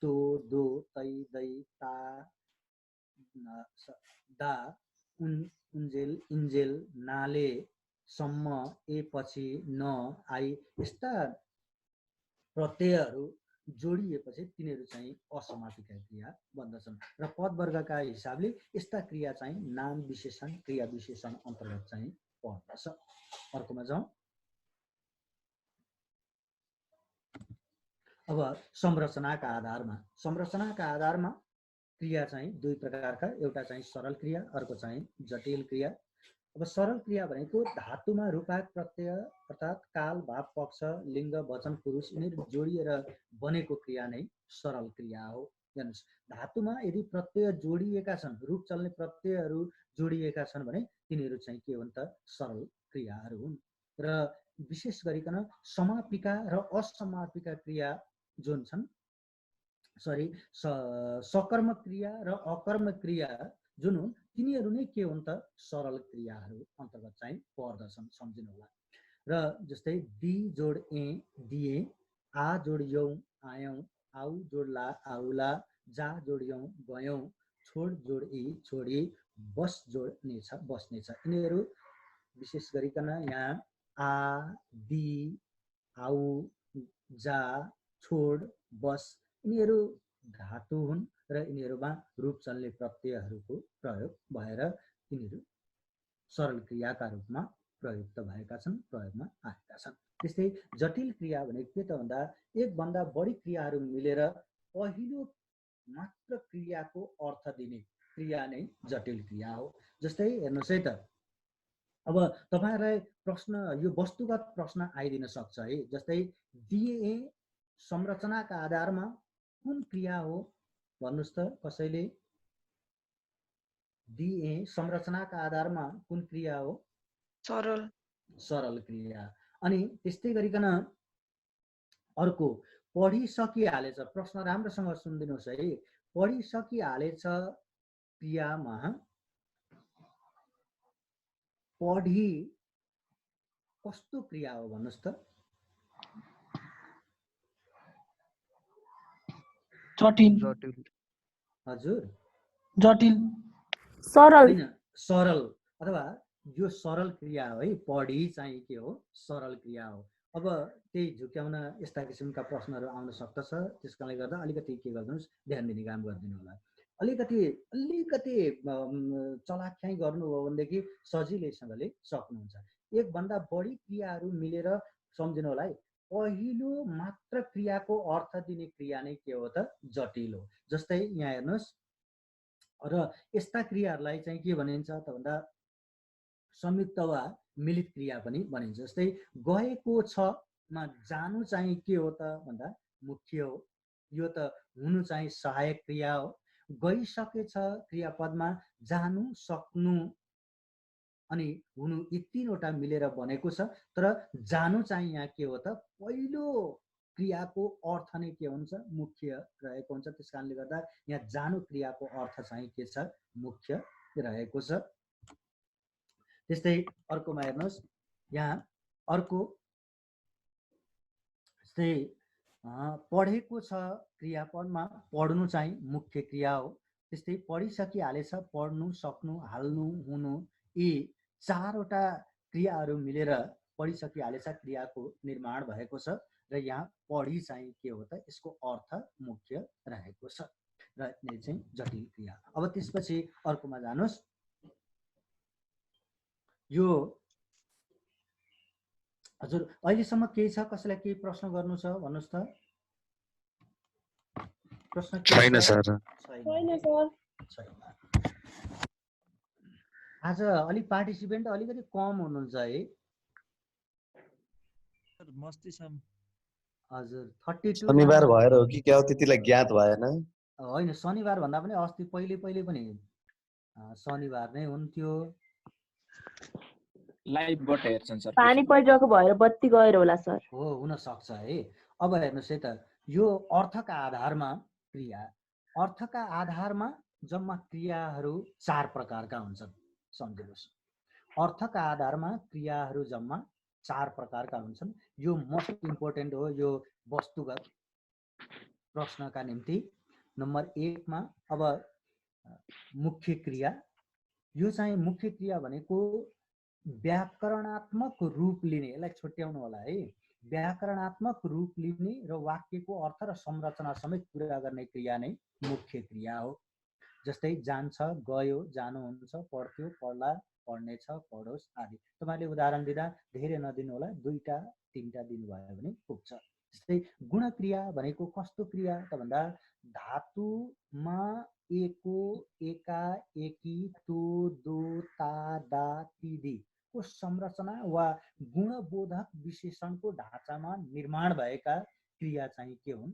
तो, दो, तै, दै, ता, दा, उन्जेल, इन्जेल, नाले, सम्म, ए पछि, न, आई यस्ता प्रत्ययहरू जोडिएपछि तिनीहरू चाहिँ असमापिका क्रिया बन्दछन् र पदवर्गका हिसाबले यस्ता क्रिया चाहिँ नाम विशेषण क्रिया विशेषण अन्तर्गत चाहिँ पर्दछ। अर्कोमा जाउँ। अब संरचनाका आधारमा क्रिया चाहिँ दुई प्रकारका, एउटा चाहिँ सरल क्रिया, अर्को चाहिँ जटिल क्रिया। अब सरल क्रिया भनेको धातुमा रूपाक प्रत्यय अर्थात् काल, भाव, पक्ष, लिङ्ग, वचन, पुरुष यिनीहरू जोडिएर बनेको क्रिया नै सरल क्रिया हो। हेर्नुहोस् धातुमा यदि प्रत्यय जोडिएका छन्, रूप चल्ने प्रत्ययहरू जोडिएका छन् भने तिनीहरू चाहिँ के हुन् त सरल क्रियाहरू हुन्। र विशेष गरिकन समापिका र असमापिका क्रिया जुन छन् सकर्मक क्रिया र अकर्मक क्रिया जुन हुन् तिनीहरू नै के हुन् त सरल क्रियाहरू अन्तर्गत चाहिँ पर्दछन्, सम्झिनु होला। र जस्तै दि जोड ए दिए, आ जोड यौ आयौँ, आउ जोड ला आउला, जा जोड यौँ गयौँ, छोड जोड ई छोडी, बस जोड नेछ बस्नेछ। यिनीहरू विशेष गरिकन यहाँ आ, दि, आउ, जा, छोड, बस यिनीहरू धातु हुन् र यिनीहरूमा रूप चल्ने प्रत्ययहरूको प्रयोग भएर यिनीहरू सरल क्रियाका रूपमा प्रयुक्त भएका छन्, प्रयोगमा आएका छन्। त्यस्तै जटिल क्रिया भनेको के त भन्दा एक भन्दा बढी क्रियाहरू मिलेर पहिलो मात्र क्रियाको अर्थ दिने क्रिया नै जटिल क्रिया हो। जस्तै हेर्नुहोस् है त, अब तपाईहरुलाई प्रश्न यो वस्तुगत प्रश्न आइदिन सक्छ है। जस्तै दिए संरचनाका आधारमा कुन क्रिया हो भन्नुस् त कसैले? दिए संरचनाका आधारमा कुन क्रिया हो? सरल क्रिया। अनि त्यस्तै गरिकन अर्को पढिसकिहालेछ, प्रश्न राम्रोसँग सुनिदिनुस् है। पढिसकिहालेछ क्रियामा पढी कस्तो क्रिया हो भन्नुस् त? जटिल। हजुर जटिल। सरल अथवा यो सरल क्रिया हो है। पढी चाहिँ के हो? सरल क्रिया हो। अब त्यही झुक्याउन यस्ता किसिमका प्रश्नहरू आउन सक्दछ, त्यसकारणले गर्दा अलिकति के गर्नुस्, ध्यान दिने काम गरिदिनु होला। अलिकति चलाख्याइ गर्नुभयो भनेदेखि सजिलैसँगले सक्नुहुन्छ। एक भन्दा बढी क्रियाहरू मिलेर सम्झिनु होला है। पहिलो मात्र क्रियाको अर्थ दिने क्रिया नै के हो त? जटिल हो। जस्तै यहाँ हेर्नुहोस्, र यस्ता क्रियाहरूलाई चाहिँ के भनिन्छ त भन्दा संयुक्त वा मिलित क्रिया पनि भनिन्छ। जस्तै गएको छ मा जानु चाहिँ के हो त भन्दा मुख्य हो, यो त हुनु चाहिँ सहायक क्रिया हो। गइसकेछ क्रियापदमा जानु, सक्नु अनि हुनु यी तीनवटा मिलेर बनेको छ। तर जानु चाहिँ यहाँ के हो त? पहिलो क्रियाको अर्थ नै के हुन्छ? मुख्य रहेको हुन्छ। त्यसकारणले गर्दा यहाँ जानु क्रियाको अर्थ चाहिँ के छ? मुख्य रहेको छ। त्यस्तै अर्कोमा हेर्नुहोस्, यहाँ अर्को जस्तै पढेको छ क्रियापदमा पढ्नु चाहिँ मुख्य क्रिया हो। त्यस्तै पढिसकिहालेछ, पढ्नु, सक्नु, हाल्नु, हुनु यी चारवटा क्रियाहरू मिलेर पढिसकिहालेछ क्रियाको निर्माण भएको छ। र यहाँ पढी चाहिँ के हो त? यसको अर्थ मुख्य रहेको छ र यो चाहिँ जटिल क्रिया। अब त्यसपछि अर्कोमा जानुस्। यो हजुर अहिलेसम्म केही छ? कसैलाई केही प्रश्न गर्नु छ भन्नुस् त? प्रश्न छैन सर। आज अलि पार्टिसिपेन्ट अलिकति कम हुनुहुन्छ है। हजुर 32 शनिबार भएर हो कि क्या हो त्यतिलाई ज्ञात भएन। होइन, शनिबार भन्दा पनि अस्ति पहिले पनि शनिबार नै हुन्थ्यो। लाइभबाट हेर्छन् सर। पानी परिरहेको भएर बत्ती गएर होला सर। हो, हुन सक्छ है। अब हेर्नुहोस् है त, यो अर्थका आधारमा क्रिया, अर्थका आधारमा जम्मा क्रियाहरू 4 प्रकारका हुन्छन् सम्झिनुहोस्। अर्थका आधारमा क्रियाहरू जम्मा 4 प्रकारका हुन्छन्। यो मोस्ट इम्पोर्टेन्ट हो यो वस्तुगत प्रश्नका निम्ति। नम्बर 1 मा अब मुख्य क्रिया। यो चाहिँ मुख्य क्रिया भनेको व्याकरणात्मक रूप लिने, यसलाई छुट्याउनु होला है। व्याकरणात्मक रूप लिने र वाक्यको अर्थ र संरचना समेत पूरा गर्ने क्रिया नै मुख्य क्रिया हो। जस्तै जान्छ, गयो, जानुहुन्छ, पढ्थ्यो, पढ्ला, पढ्नेछ, पढोस् आदि। तपाईले उदाहरण दिँदा धेरै नदिनु होला, 2टा 3टा दिनुभयो भने पुग्छ। जस्तै गुणक्रिया भनेको कस्तो क्रिया त भन्दा धातुमा एको, एका, एकी, तो, दो, ता, दा, तिदि को संरचना वा गुणबोधक विशेषणको ढाँचामा निर्माण भएका क्रिया चाहिँ के हुन्?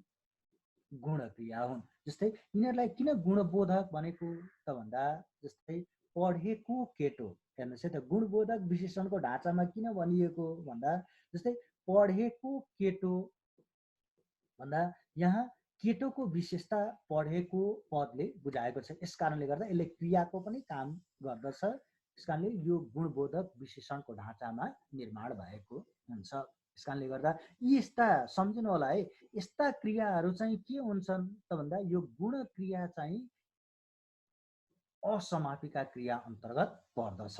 गुणक्रिया हुन्। जस्तै यिनीहरूलाई किन गुणबोधक भनेको त भन्दा जस्तै पढेको केटो, हेर्नुहोस् है त, गुणबोधक विशेषणको ढाँचामा किन भनिएको भन्दा जस्तै पढेको केटो भन्दा यहाँ केटोको विशेषता पढेको पदले बुझाएको छ। यस कारणले गर्दा यसले क्रियाको पनि काम गर्दछ। यस कारणले यो गुणबोधक विशेषणको ढाँचामा निर्माण भएको हुन्छ। यस कारणले गर्दा यस्ता सम्झिनु होला है, यस्ता क्रियाहरू चाहिँ के हुन्छन् त भन्दा यो गुण क्रिया चाहिँ असमापिका क्रिया अन्तर्गत पर्दछ।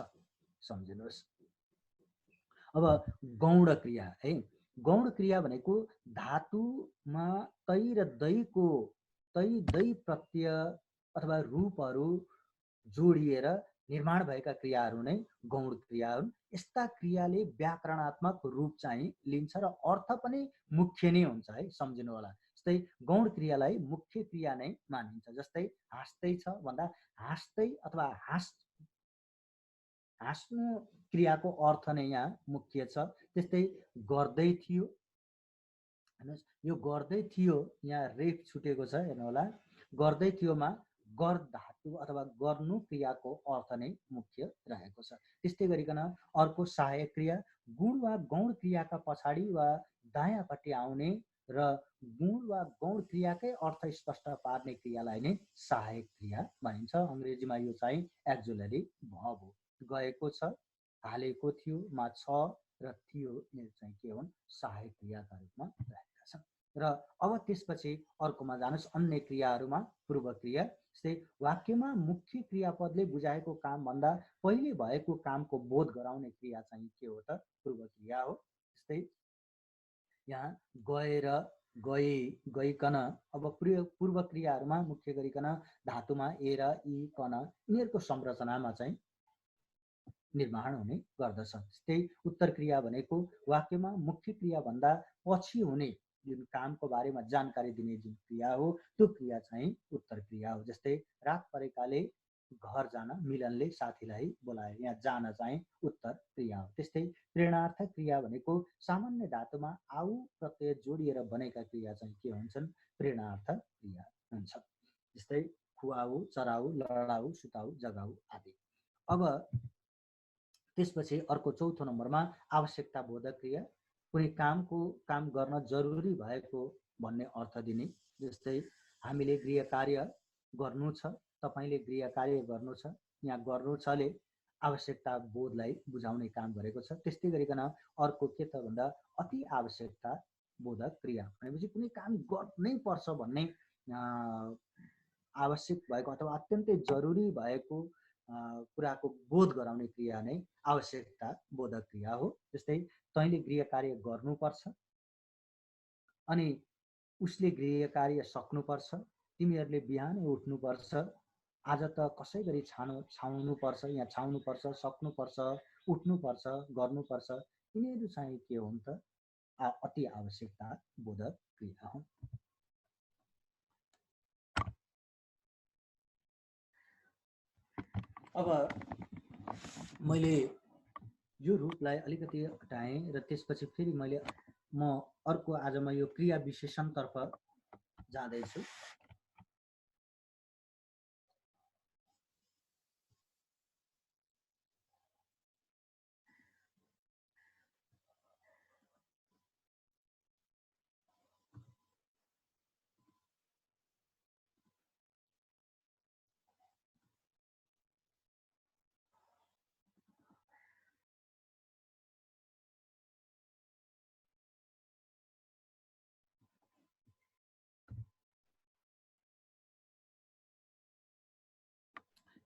सम्झिनुहोस्। अब गौण क्रिया है। गौण क्रिया भनेको धातुमा तै र दैको दै प्रत्यय अथवा रूपहरू जोडिएर निर्माण भएका क्रियाहरू नै गौण क्रिया हुन्। यस्ता क्रियाले व्याकरणात्मक रूप चाहिँ लिन्छ र अर्थ पनि मुख्य नै हुन्छ है, सम्झिनु होला। जस्तै गौण क्रियालाई मुख्य क्रिया नै मानिन्छ। जस्तै हाँस्दै छ भन्दा हाँस्दै अथवा हाँस्नु क्रियाको अर्थ नै यहाँ मुख्य छ। त्यस्तै गर्दै थियो, हेर्नुहोस् यो गर्दै थियो यहाँ रेफ छुटेको छ, हेर्नु होला। गर्दै थियोमा गर धातु अथवा गर्नु क्रियाको अर्थ नै मुख्य रहेको छ। त्यस्तै गरिकन अर्को सहायक क्रिया, गुण वा गौण क्रियाका पछाडि वा दायाँपट्टि आउने र गुण वा गौण क्रियाकै अर्थ स्पष्ट पार्ने क्रियालाई नै सहायक क्रिया भनिन्छ। अङ्ग्रेजीमा यो चाहिँ एक्जुलरी भर्ब हो। गएको छ, हालेको थियो मा छ र थियो यो चाहिँ के हुन्? सहायक क्रियाका रूपमा रहेका छन्। र अब त्यसपछि अर्कोमा जानुस्, अन्य क्रियाहरूमा पूर्व क्रिया। जस्तै वाक्यमा मुख्य क्रियापदले बुझाएको काम भन्दा पहिले भएको कामको बोध गराउने क्रिया चाहिँ के हो त? पूर्व क्रिया हो। जस्तै यहाँ गएर, गए, गइकन। अब पूर्व क्रियाहरूमा मुख्य गरिकन धातुमा ए र इ, कन यिनीहरूको संरचनामा चाहिँ निर्माण हुने गर्दछ। त्यही उत्तर क्रिया भनेको वाक्यमा मुख्य क्रिया भन्दा पछि हुने जुन कामको बारेमा जानकारी दिने जुन क्रिया हो त्यो क्रिया चाहिँ उत्तर क्रिया हो। जस्तै रात परेकाले घर जान मिलनले साथीलाई बोलाए, यहाँ जान चाहिँ उत्तर क्रिया हो। त्यस्तै प्रेरणार्थ क्रिया भनेको सामान्य धातुमा आउ प्रत्यय जोडिएर बनेका क्रिया चाहिँ के हुन्छन्? प्रेरणार्थ क्रिया हुन्छ। जस्तै खुवाऊ, चराऊ, लडाऊ, सुताऊ, जगाऊ आदि। अब त्यसपछि अर्को चौथो नम्बरमा आवश्यकता बोधक क्रिया, कुनै काम गर्न जरुरी भएको भन्ने अर्थ दिने। जस्तै हामीले गृह कार्य गर्नु छ, तपाईले गृह कार्य गर्नु छ, यहाँ गर्नु छले आवश्यकता बोधलाई बुझाउने काम गरेको छ। त्यस्तै गरिकन अर्को के त भन्दा अति आवश्यकता बोधक क्रिया भनेपछि कुनै काम गर्नै पर्छ भन्ने आवश्यक भएको अथवा अत्यन्तै जरुरी भएको कुराको बोध गराउने क्रिया नै आवश्यकता बोधक क्रिया हो। जस्तै तैँले गृह कार्य गर्नुपर्छ अनि उसले गृह कार्य सक्नुपर्छ, तिमीहरूले बिहानै उठ्नुपर्छ, आज त कसै गरी छाउनुपर्छ, यहाँ छाउनुपर्छ, सक्नुपर्छ, उठ्नुपर्छ, गर्नुपर्छ, यिनीहरू चाहिँ के हुन् त? अति आवश्यकता बोधक क्रिया हुन्। अब मैले यो रूपलाई अलिकति हटाएँ र त्यसपछि फेरि म अर्को आज म यो क्रिया विशेषणतर्फ जाँदैछु।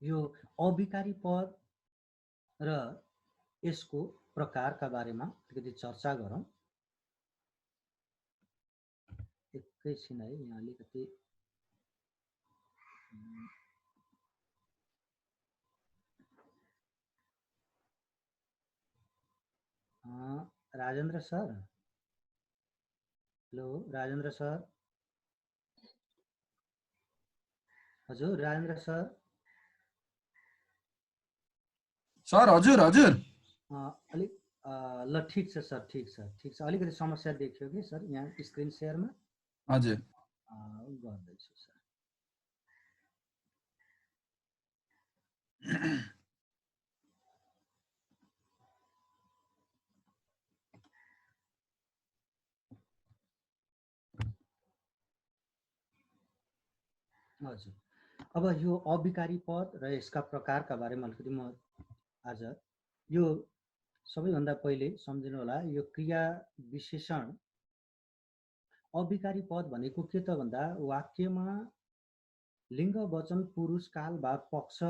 यो अविकारी पद र यसको प्रकारका बारेमा अलिकति चर्चा गरौँ। एकैछिन है, यहाँ अलिकति Rajendra sir, hello Rajendra sir, हजुर राजेन्द्र सर। सर हजुर हजुर अलिक ल ठिक छ सर, ठिक छ। अलिकति समस्या देखियो कि सर यहाँ स्क्रिन सेयरमा। हजुर गर्दैछु सर। हजुर, अब यो अविकारी पद र यसका प्रकारका बारेमा अलिकति म आज यो सबैभन्दा पहिले सम्झिनु होला। यो क्रिया विशेषण अविकारी पद भनेको के त भन्दा वाक्यमा लिङ्ग वचन पुरुष काल वा पक्ष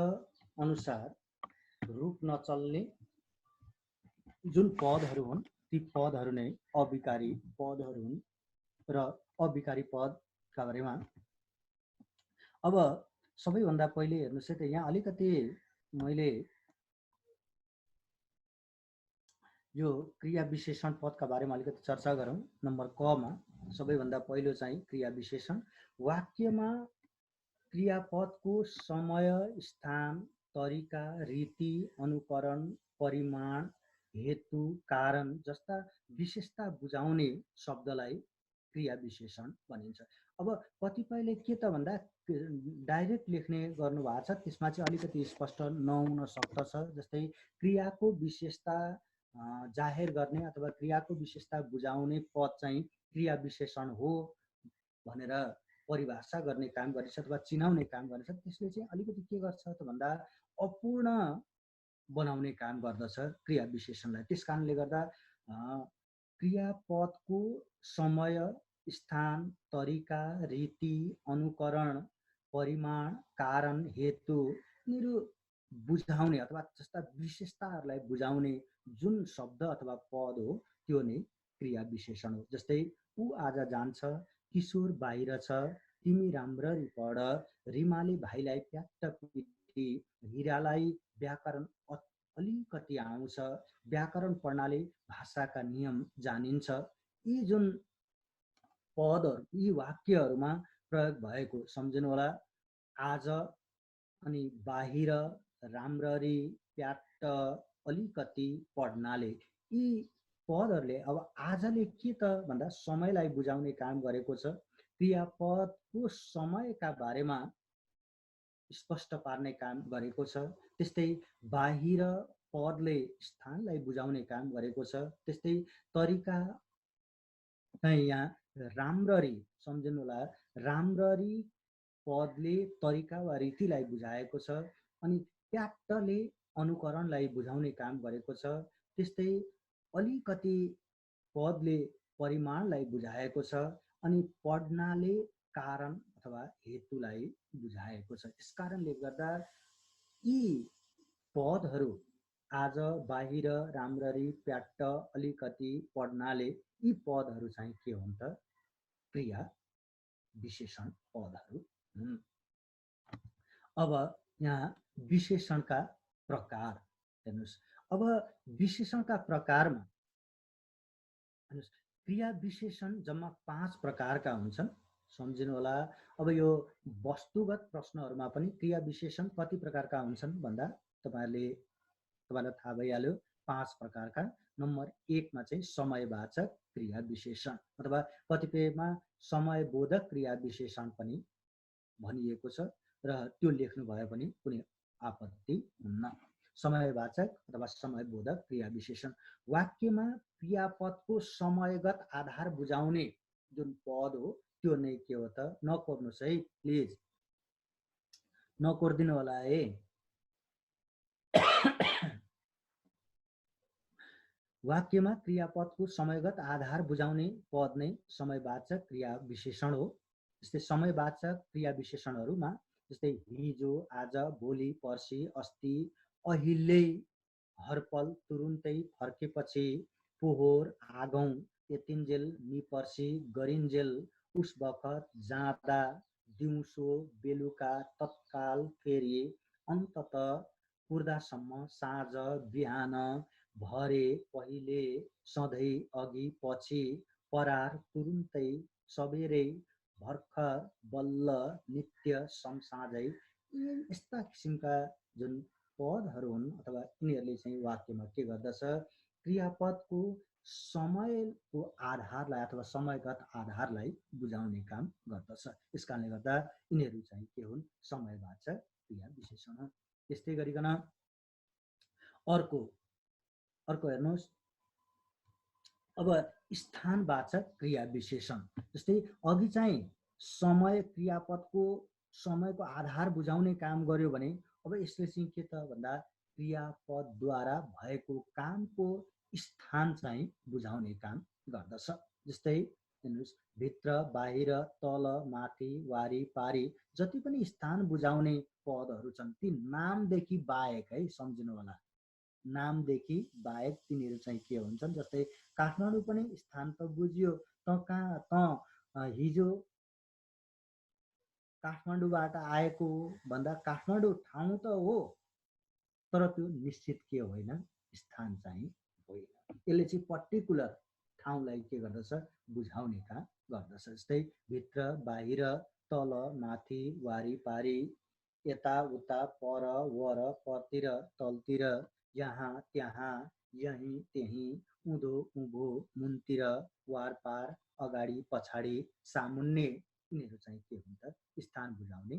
अनुसार रूप नचल्ने जुन पदहरू हुन् ती पदहरू नै अविकारी पदहरू हुन्। र अविकारी पदका बारेमा अब सबैभन्दा पहिले हेर्नुहोस् है त, यहाँ अलिकति मैले यो क्रिया विशेषण पदका बारेमा अलिकति चर्चा गरौँ। नम्बर क मा सबैभन्दा पहिलो चाहिँ क्रिया विशेषण वाक्यमा क्रियापदको समय, स्थान, तरिका, रीति, अनुकरण, परिमाण, हेतु, कारण जस्ता विशेषता बुझाउने शब्दलाई क्रिया विशेषण भनिन्छ। अब कतिपयले के त भन्दा डाइरेक्ट लेख्ने गर्नुभएको छ, त्यसमा चाहिँ अलिकति स्पष्ट नहुन सक्दछ। जस्तै क्रियाको विशेषता जाहेर गर्ने अथवा क्रियाको विशेषता बुझाउने पद चाहिँ क्रिया विशेषण हो भनेर परिभाषा गर्ने काम गर्छ अथवा चिनाउने काम गर्छ। त्यसले चाहिँ अलिकति के गर्छ त भन्दा अपूर्ण बनाउने काम गर्दछ क्रिया विशेषणलाई। त्यस कारणले गर्दा क्रियापदको समय, स्थान, तरिका, रीति, अनुकरण, परिमाण, कारण, हेतु यिनीहरू बुझाउने अथवा जस्ता विशेषताहरूलाई बुझाउने जुन शब्द अथवा पद हो त्यो नै क्रिया विशेषण हो। जस्तै ऊ आज जान्छ, किशोर बाहिर छ, तिमी राम्ररी पढ, रिमाले भाइलाई प्याट्ट पिटी, हिरालाई व्याकरण अलिकति आउँछ, व्याकरण पढ्नाले भाषाका नियम जानिन्छ। यी जुन पदहरू यी वाक्यहरूमा प्रयोग भएको सम्झिनु होला। आज अनि बाहिर, राम्ररी, प्याट्ट, अलिकति पढ्नाले यी पदहरूले अब आजले के त भन्दा समयलाई बुझाउने काम गरेको छ। क्रियापदको समयका बारेमा स्पष्ट पार्ने काम गरेको छ। त्यस्तै बाहिर पदले स्थानलाई बुझाउने काम गरेको छ। त्यस्तै तरिका चाहिँ यहाँ राम्ररी सम्झिनु होला, राम्ररी पदले तरिका वा रीतिलाई बुझाएको छ। अनि प्याट्टले अनुकरणलाई बुझाउने काम गरेको छ। त्यस्तै अलिकति पदले परिमाणलाई बुझाएको छ। अनि पढ्नाले कारण अथवा हेतुलाई बुझाएको छ। यस कारणले गर्दा यी पदहरू आज, बाहिर, राम्ररी, प्याट्ट, अलिकति, पढ्नाले यी पदहरू चाहिँ के हुन् त क्रिया विशेषण पदहरू हुन्। अब यहाँ विशेषणका प्रकार हेर्नुहोस्। अब विशेषणका प्रकारमा हेर्नुहोस्, क्रिया विशेषण जम्मा 5 प्रकारका हुन्छन् सम्झिनु होला। अब यो वस्तुगत प्रश्नहरूमा पनि क्रिया विशेषण कति प्रकारका हुन्छन् भन्दा तपाईँलाई थाहा भइहाल्यो, 5 प्रकारका। नम्बर 1 मा चाहिँ समयवाचक क्रिया विशेषण अथवा कतिपयमा समयबोधक क्रिया विशेषण पनि भनिएको छ र त्यो लेख्नु भए पनि कुनै आपत्ति हुन्न। समयवाचक अथवा समयबोधक क्रिया विशेषण वाक्यमा क्रियापदको समयगत आधार बुझाउने जुन पद हो त्यो नै के हो त, नकोर्नुहोस् है प्लिज, नकोर्दिनु होला है। वाक्यमा क्रियापदको समयगत आधार बुझाउने पद नै समयवाचक क्रिया विशेषण हो। जस्तै समयवाचक क्रिया विशेषणहरूमा जस्तै हिजो, आज, भोलि, पर्सि, अस्ति, अहिले, हरपल, तुरुन्तै, फर्केपछि, पोहोर, आगौँ, यतिन्जेल, निपर्सि, गरिन्जेल, उस बखत, जाँदा, दिउँसो, बेलुका, तत्काल, फेरि, अन्तत, पूर्दासम्म, साँझ, बिहान, भरे, पहिले, सधैँ, अघि, पछि, परार, तुरुन्तै, सबेरै, भर्खर, बल्ल, नित्य, समसाझै, यस्ता किसिमका जुन पदहरू हुन् अथवा यिनीहरूले चाहिँ वाक्यमा के गर्दछ, क्रियापदको समयको आधारलाई अथवा समयगत आधारलाई बुझाउने काम गर्दछ। यस कारणले गर्दा यिनीहरू चाहिँ के हुन्, समयवाचक क्रिया विशेषण हुन्। त्यस्तै गरिकन अर्को हेर्नुहोस्, अब स्थानवाचक क्रिया विशेषण। जस्तै अघि चाहिँ समय क्रियापदको समयको आधार बुझाउने काम गर्यो भने अब यसले चाहिँ के त भन्दा क्रियापदद्वारा भएको कामको स्थान चाहिँ बुझाउने काम गर्दछ। जस्तै हेर्नुहोस्, भित्र, बाहिर, तल, माथि, वारी, पारी, जति पनि स्थान बुझाउने पदहरू छन् ती नामदेखि बाहेक है, सम्झिनु होला, नामदेखि बाहेक तिनीहरू चाहिँ के हुन्छन्। जस्तै काठमाडौँ पनि स्थान त बुझियो, हिजो काठमाडौँबाट आएको भन्दा काठमाडौँ ठाउँ त हो, तर त्यो निश्चित के होइन, स्थान चाहिँ होइन। यसले चाहिँ पर्टिकुलर ठाउँलाई के गर्दछ, बुझाउने काम गर्दछ। जस्तै भित्र, बाहिर, तल, माथि, वारी, पारी, यता उता, पर, वर, परतिर, तलतिर, यहाँ, त्यहाँ, यहीँ, त्यहीँ, उँधो, उँभो, मुनतिर, वार पार, अगाडि, पछाडि, सामुन्ने, यिनीहरू चाहिँ के हुन्छ, स्थान बुझाउने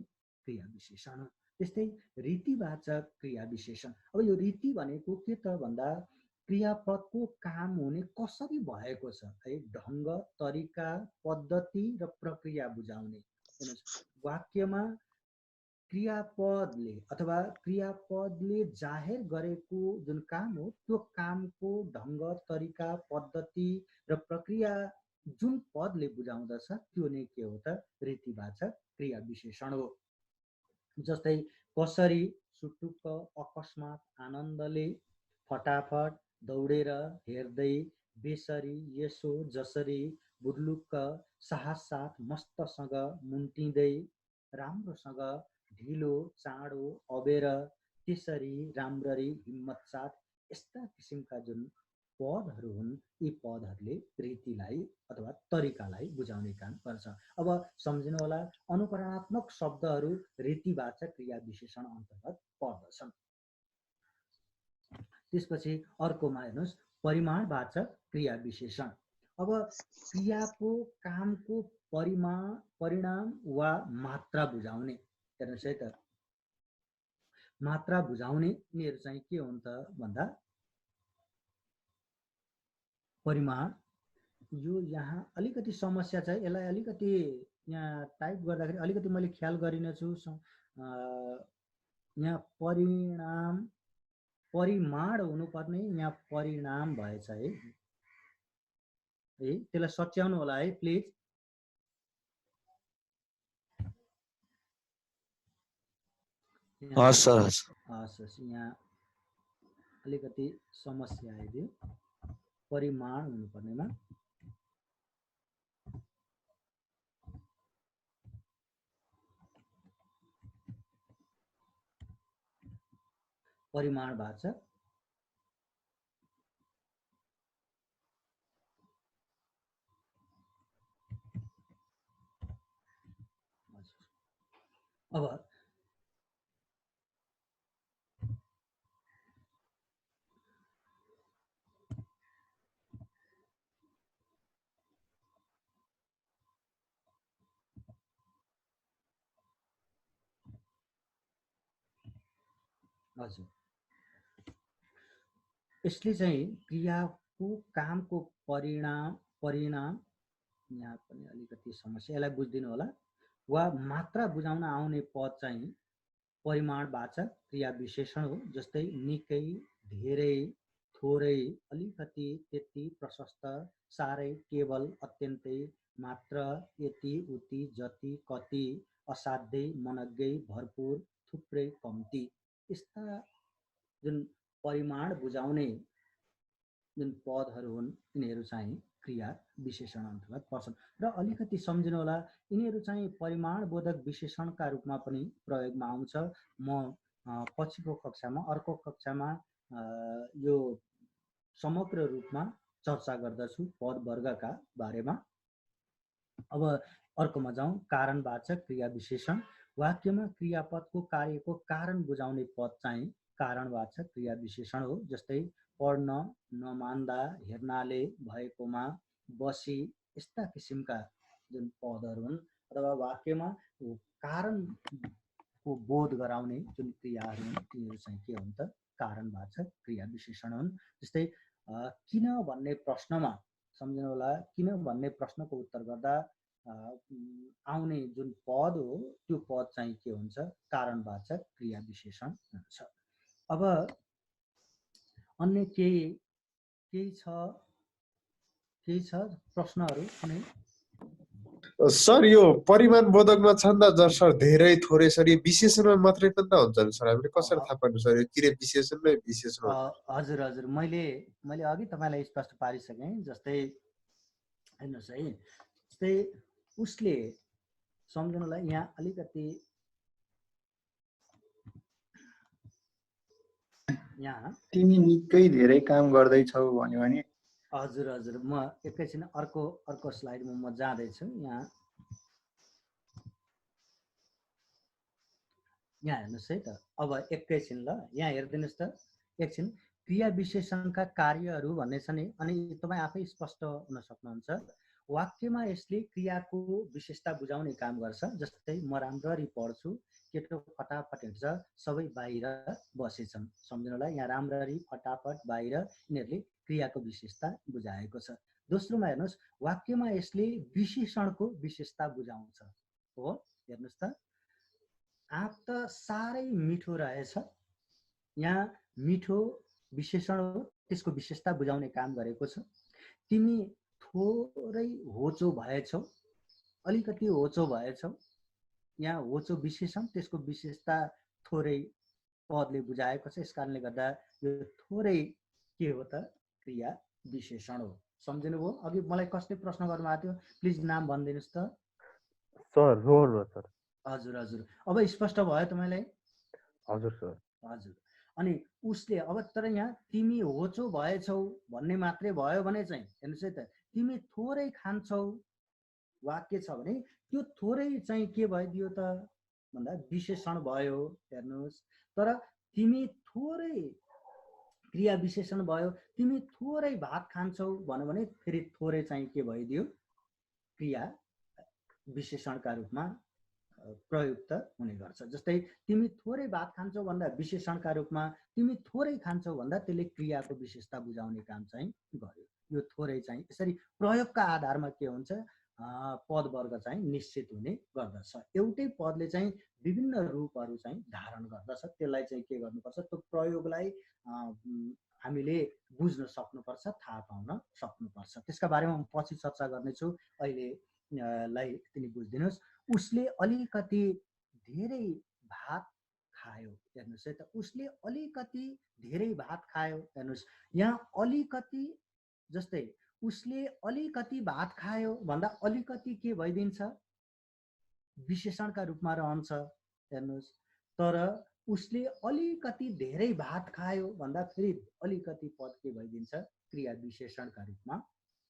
क्रिया विशेषण हो। त्यस्तै रीतिवाचक क्रिया विशेषण। अब यो रीति भनेको के त भन्दा क्रियापदको काम हुने कसरी भएको छ है, ढङ्ग, तरिका, पद्धति र प्रक्रिया बुझाउने। हेर्नुहोस्, वाक्यमा क्रियापदले अथवा क्रियापदले जाहेर गरेको जुन काम हो त्यो कामको ढङ्ग, तरिका, पद्धति र प्रक्रिया जुन पदले बुझाउँदछ त्यो नै के हो त, रीतिवाचक क्रिया विशेषण हो। जस्तै कसरी, सुटुक्क, अकस्मात, आनन्दले, फटाफट, दौडेर, हेर्दै, बेसरी, यसो, जसरी, बुर्लुक्क, साहससाथ, मस्तसँग, मुन्टिँदै, राम्रोसँग, ढिलो, चाँडो, अबेर, त्यसरी, राम्ररी, हिम्मतसाथ, यस्ता किसिमका जुन पदहरू हुन् यी पदहरूले रीतिलाई अथवा तरिकालाई बुझाउने काम गर्छ। अब सम्झिनु होला, अनुकरणात्मक शब्दहरू रीतिवाचक क्रिया विशेषण अन्तर्गत पर्दछन्। त्यसपछि अर्कोमा हेर्नुहोस्, परिमाणवाचक क्रिया विशेषण। अब क्रियाको कामको परिणाम वा मात्रा बुझाउने। हेर्नुहोस् है त, मात्रा बुझाउने यिनीहरू चाहिँ के हुन् त भन्दा परिमाण। यो यहाँ अलिकति समस्या छ, यसलाई अलिकति यहाँ टाइप गर्दाखेरि अलिकति मैले ख्याल गरिनेछु। यहाँ परिमाण हुनुपर्ने यहाँ परिणाम भएछ है, त्यसलाई सच्याउनु होला है प्लिज। हस् सर, हस्, यहाँ अलिकति समस्या आइदियो, परिमाण हुनुपर्नेमा। परिमाणवाचक अब हजुर, यसले चाहिँ क्रियाको कामको परिणाम यहाँ पनि अलिकति समस्या, यसलाई बुझिदिनु होला। वा मात्रा बुझाउन आउने पद चाहिँ परिमाणवाचक क्रिया विशेषण हो। जस्तै निकै, धेरै, थोरै, अलिकति, त्यति, प्रशस्त, साह्रै, केवल, अत्यन्तै, मात्र, यति, उति, जति, कति, असाध्यै मनज्ञै भरपुर थुप्रै कम्ती यस्ता जुन परिमाण बुझाउने जुन पदहरू हुन् यिनीहरू चाहिँ क्रिया विशेषण अन्तर्गत पर्छन् र अलिकति सम्झिनु होला यिनीहरू चाहिँ परिमाणबोधक विशेषणका रूपमा पनि प्रयोगमा आउँछ। म पछिको कक्षामा अर्को कक्षामा यो समग्र रूपमा चर्चा गर्दछु पद वर्गका बारेमा। अब अर्कोमा जाउँ, कारणवाचक क्रिया विशेषण। वाक्यमा क्रियापदको कार्यको कारण बुझाउने पद चाहिँ कारणवाचक क्रिया विशेषण हो। जस्तै पढ्न, नमान्दा, हेर्नाले, भएकोमा, बसी यस्ता किसिमका जुन पदहरू हुन् अथवा वाक्यमा कारणको बोध गराउने जुन क्रियाहरू हुन् तिनीहरू चाहिँ के हुन् त कारणवाचक क्रिया विशेषण हुन्। जस्तै किन भन्ने प्रश्नमा सम्झनु होला, किन भन्ने प्रश्नको उत्तर गर्दा आउने जुन पद हो त्यो पद चाहिँ के हुन्छ कारणवाचक क्रिया विशेषण हुन्छ। अब अन्य केही छ प्रश्नहरू कुनै? सर यो परिमाण बोधकमा छन् त सर धेरै थोरै सर यो विशेषणमा मात्रै पनि त हुन्छ सर, हामीले कसरी थाहा पाउनु सर यो क्रिया विशेषणमै विशेषण? हजुर हजुर, मैले अघि तपाईँलाई स्पष्ट पारिसकेँ। जस्तै हेर्नुहोस् है, जस्तै उसले सम्झनुलाई यहाँ अलिकति यहाँ तिमी निकै धेरै काम गर्दैछौ भन्यो भने हजुर हजुर, म एकैछिन अर्को स्लाइडमा म जाँदैछु। यहाँ हेर्नुहोस् है त, अब एकैछिन ल यहाँ हेरिदिनुहोस् त एकछिन। क्रिया विशेषणका कार्यहरू भन्ने छ नि, अनि तपाईँ आफै स्पष्ट हुन सक्नुहुन्छ। वाक्यमा यसले क्रियाको विशेषता बुझाउने काम गर्छ। जस्तै म राम्ररी पढ्छु, केटो फटाफट हिँड्छ, सबै बाहिर बसेछन्। सम्झनुलाई यहाँ राम्ररी, फटाफट, बाहिर यिनीहरूले क्रियाको विशेषता बुझाएको छ। दोस्रोमा हेर्नुहोस्, वाक्यमा यसले विशेषणको विशेषता बुझाउँछ। हो हेर्नुहोस् त, आँप त साह्रै मिठो रहेछ, यहाँ मिठो विशेषण हो, त्यसको विशेषता बुझाउने काम गरेको छ। तिमी थोरै होचो भएछौ, अलिकति होचो भएछौ, यहाँ होचो विशेषण, त्यसको विशेषता थोरै पदले बुझाएको छ। यस कारणले गर्दा यो थोरै के हो त क्रिया विशेषण हो। सम्झिनुभयो? अघि मलाई कसले प्रश्न गर्नुभएको थियो, प्लिज नाम भनिदिनुहोस् त। सर रोहन हो सर। हजुर हजुर, अब स्पष्ट भयो तपाईँलाई? हजुर सर। हजुर, अनि उसले अब तर यहाँ तिमी होचो भएछौ भन्ने मात्रै भयो भने चाहिँ हेर्नुहोस् है त, तिमी थोरै खान्छौ वाक्य छ भने त्यो थोरै चाहिँ के भइदियो त भन्दा विशेषण भयो। हेर्नुहोस्, तर तिमी थोरै क्रिया विशेषण भयो। तिमी थोरै भात खान्छौ भन्यो भने फेरि थोरै चाहिँ के भइदियो क्रिया विशेषणका रूपमा प्रयुक्त हुने गर्छ। जस्तै तिमी थोरै भात खान्छौ भन्दा विशेषणका रूपमा तिमी थोरै खान्छौ भन्दा त्यसले क्रियाको विशेषता बुझाउने काम चाहिँ गर्यो। यो थोरै चाहिँ यसरी प्रयोगका आधारमा के हुन्छ, पद वर्ग चाहिँ निश्चित हुने गर्दछ। एउटै पदले चाहिँ विभिन्न रूपहरू चाहिँ धारण गर्दछ। त्यसलाई चाहिँ के गर्नुपर्छ, त्यो प्रयोगलाई हामीले बुझ्न सक्नुपर्छ, थाहा पाउन सक्नुपर्छ। त्यसका बारेमा म पछि चर्चा गर्नेछु, अहिलेलाई तिनी बुझिदिनुहोस्। उसले अलिकति धेरै भात खायो। हेर्नुहोस् है त, उसले अलिकति धेरै भात खायो। हेर्नुहोस् यहाँ अलिकति, जस्तै उसले अलिकति भात खायो भन्दा अलिकति के भइदिन्छ विशेषणका रूपमा रहन्छ। हेर्नुहोस्, तर उसले अलिकति धेरै भात खायो भन्दा फेरि अलिकति पद के भइदिन्छ क्रिया विशेषणका रूपमा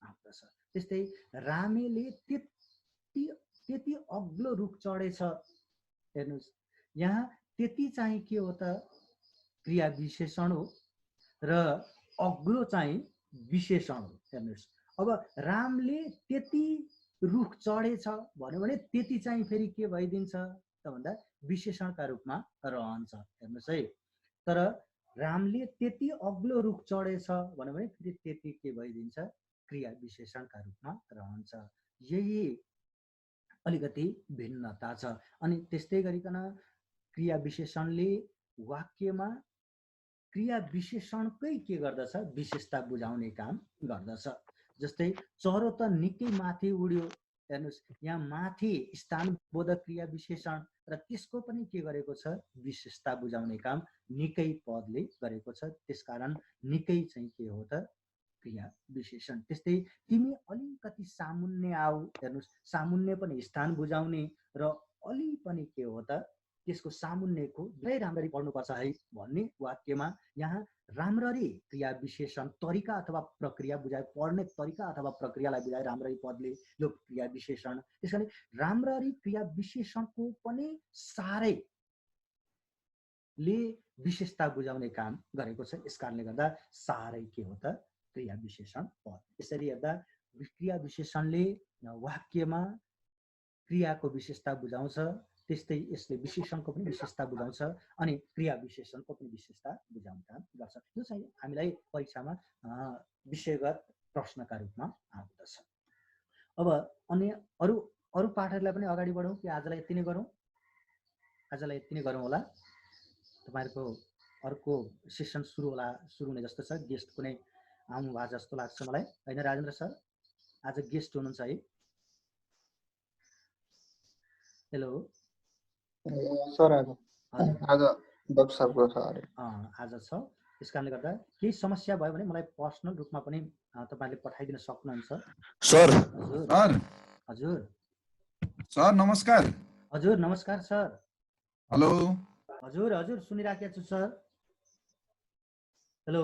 आउँदछ। त्यस्तै रामेले त्यति अग्लो रुख चढेछ। हेर्नुहोस् यहाँ त्यति चाहिँ के हो त क्रिया विशेषण हो र अग्लो चाहिँ विशेषण हो। हेर्नुहोस्, अब रामले त्यति रुख चढेछ भन्यो भने त्यति चाहिँ फेरि के भइदिन्छ त भन्दा विशेषणका रूपमा रहन्छ। हेर्नुहोस् है, तर रामले त्यति अग्लो रुख चढेछ भन्यो भने फेरि त्यति के भइदिन्छ क्रिया विशेषणका रूपमा रहन्छ। यही अलिकति भिन्नता छ। अनि त्यस्तै गरिकन क्रिया विशेषणले वाक्यमा क्रिया विशेषणकै के गर्दछ विशेषता बुझाउने काम गर्दछ। जस्तै चरो त निकै माथि उड्यो। हेर्नुहोस् यहाँ माथि स्थानबोधक क्रिया विशेषण र त्यसको पनि के गरेको छ विशेषता बुझाउने काम निकै पदले गरेको छ। त्यसकारण निकै चाहिँ के हो त क्रिया विशेषण। त्यस्तै तिमी अलिकति सामुन्ने आऊ, हेर्नुहोस् सामुन्ने पनि स्थान बुझाउने र अलि पनि के हो त त्यसको सामुन्नेको धेरै राम्ररी पढ्नुपर्छ है भन्ने वाक्यमा यहाँ राम्ररी क्रिया विशेषण तरिका अथवा प्रक्रिया बुझाए, पढ्ने तरिका अथवा प्रक्रियालाई बुझाए राम्ररी पदले यो क्रिया विशेषण। त्यसैले राम्ररी क्रिया विशेषणको पनि साह्रै ले विशेषता बुझाउने काम गरेको छ। यस कारणले गर्दा साह्रै के हो त क्रिया विशेषण पद। यसरी हेर्दा क्रिया विशेषणले वाक्यमा क्रियाको विशेषता बुझाउँछ, त्यस्तै यसले विशेषणको पनि विशेषता बुझाउँछ अनि क्रिया विशेषणको पनि विशेषता बुझाउने काम गर्छ। यो चाहिँ हामीलाई परीक्षामा विषयगत प्रश्नका रूपमा आउँदछ। अब अन्य अरू पाठहरूलाई पनि अगाडि बढौँ कि आजलाई यति नै गरौँ? आजलाई यति नै गरौँ होला। तपाईहरुको अर्को सेसन सुरु हुने जस्तो छ। गेस्ट कुनै आउनु भएको जस्तो लाग्छ मलाई, हैन राजेन्द्र सर? आज गेस्ट हुनुहुन्छ है? हेलो सर, आज वर्कसपको छ अरे। आज छ। त्यसकारणले गर्दा केही समस्या भयो भने मलाई पर्सनल रूपमा पनि तपाईहरुले पठाइदिन सक्नुहुन्छ। सर हजुर सर नमस्कार। हजुर नमस्कार सर। हेलो हजुर सुनिराखेको छु सर। हेलो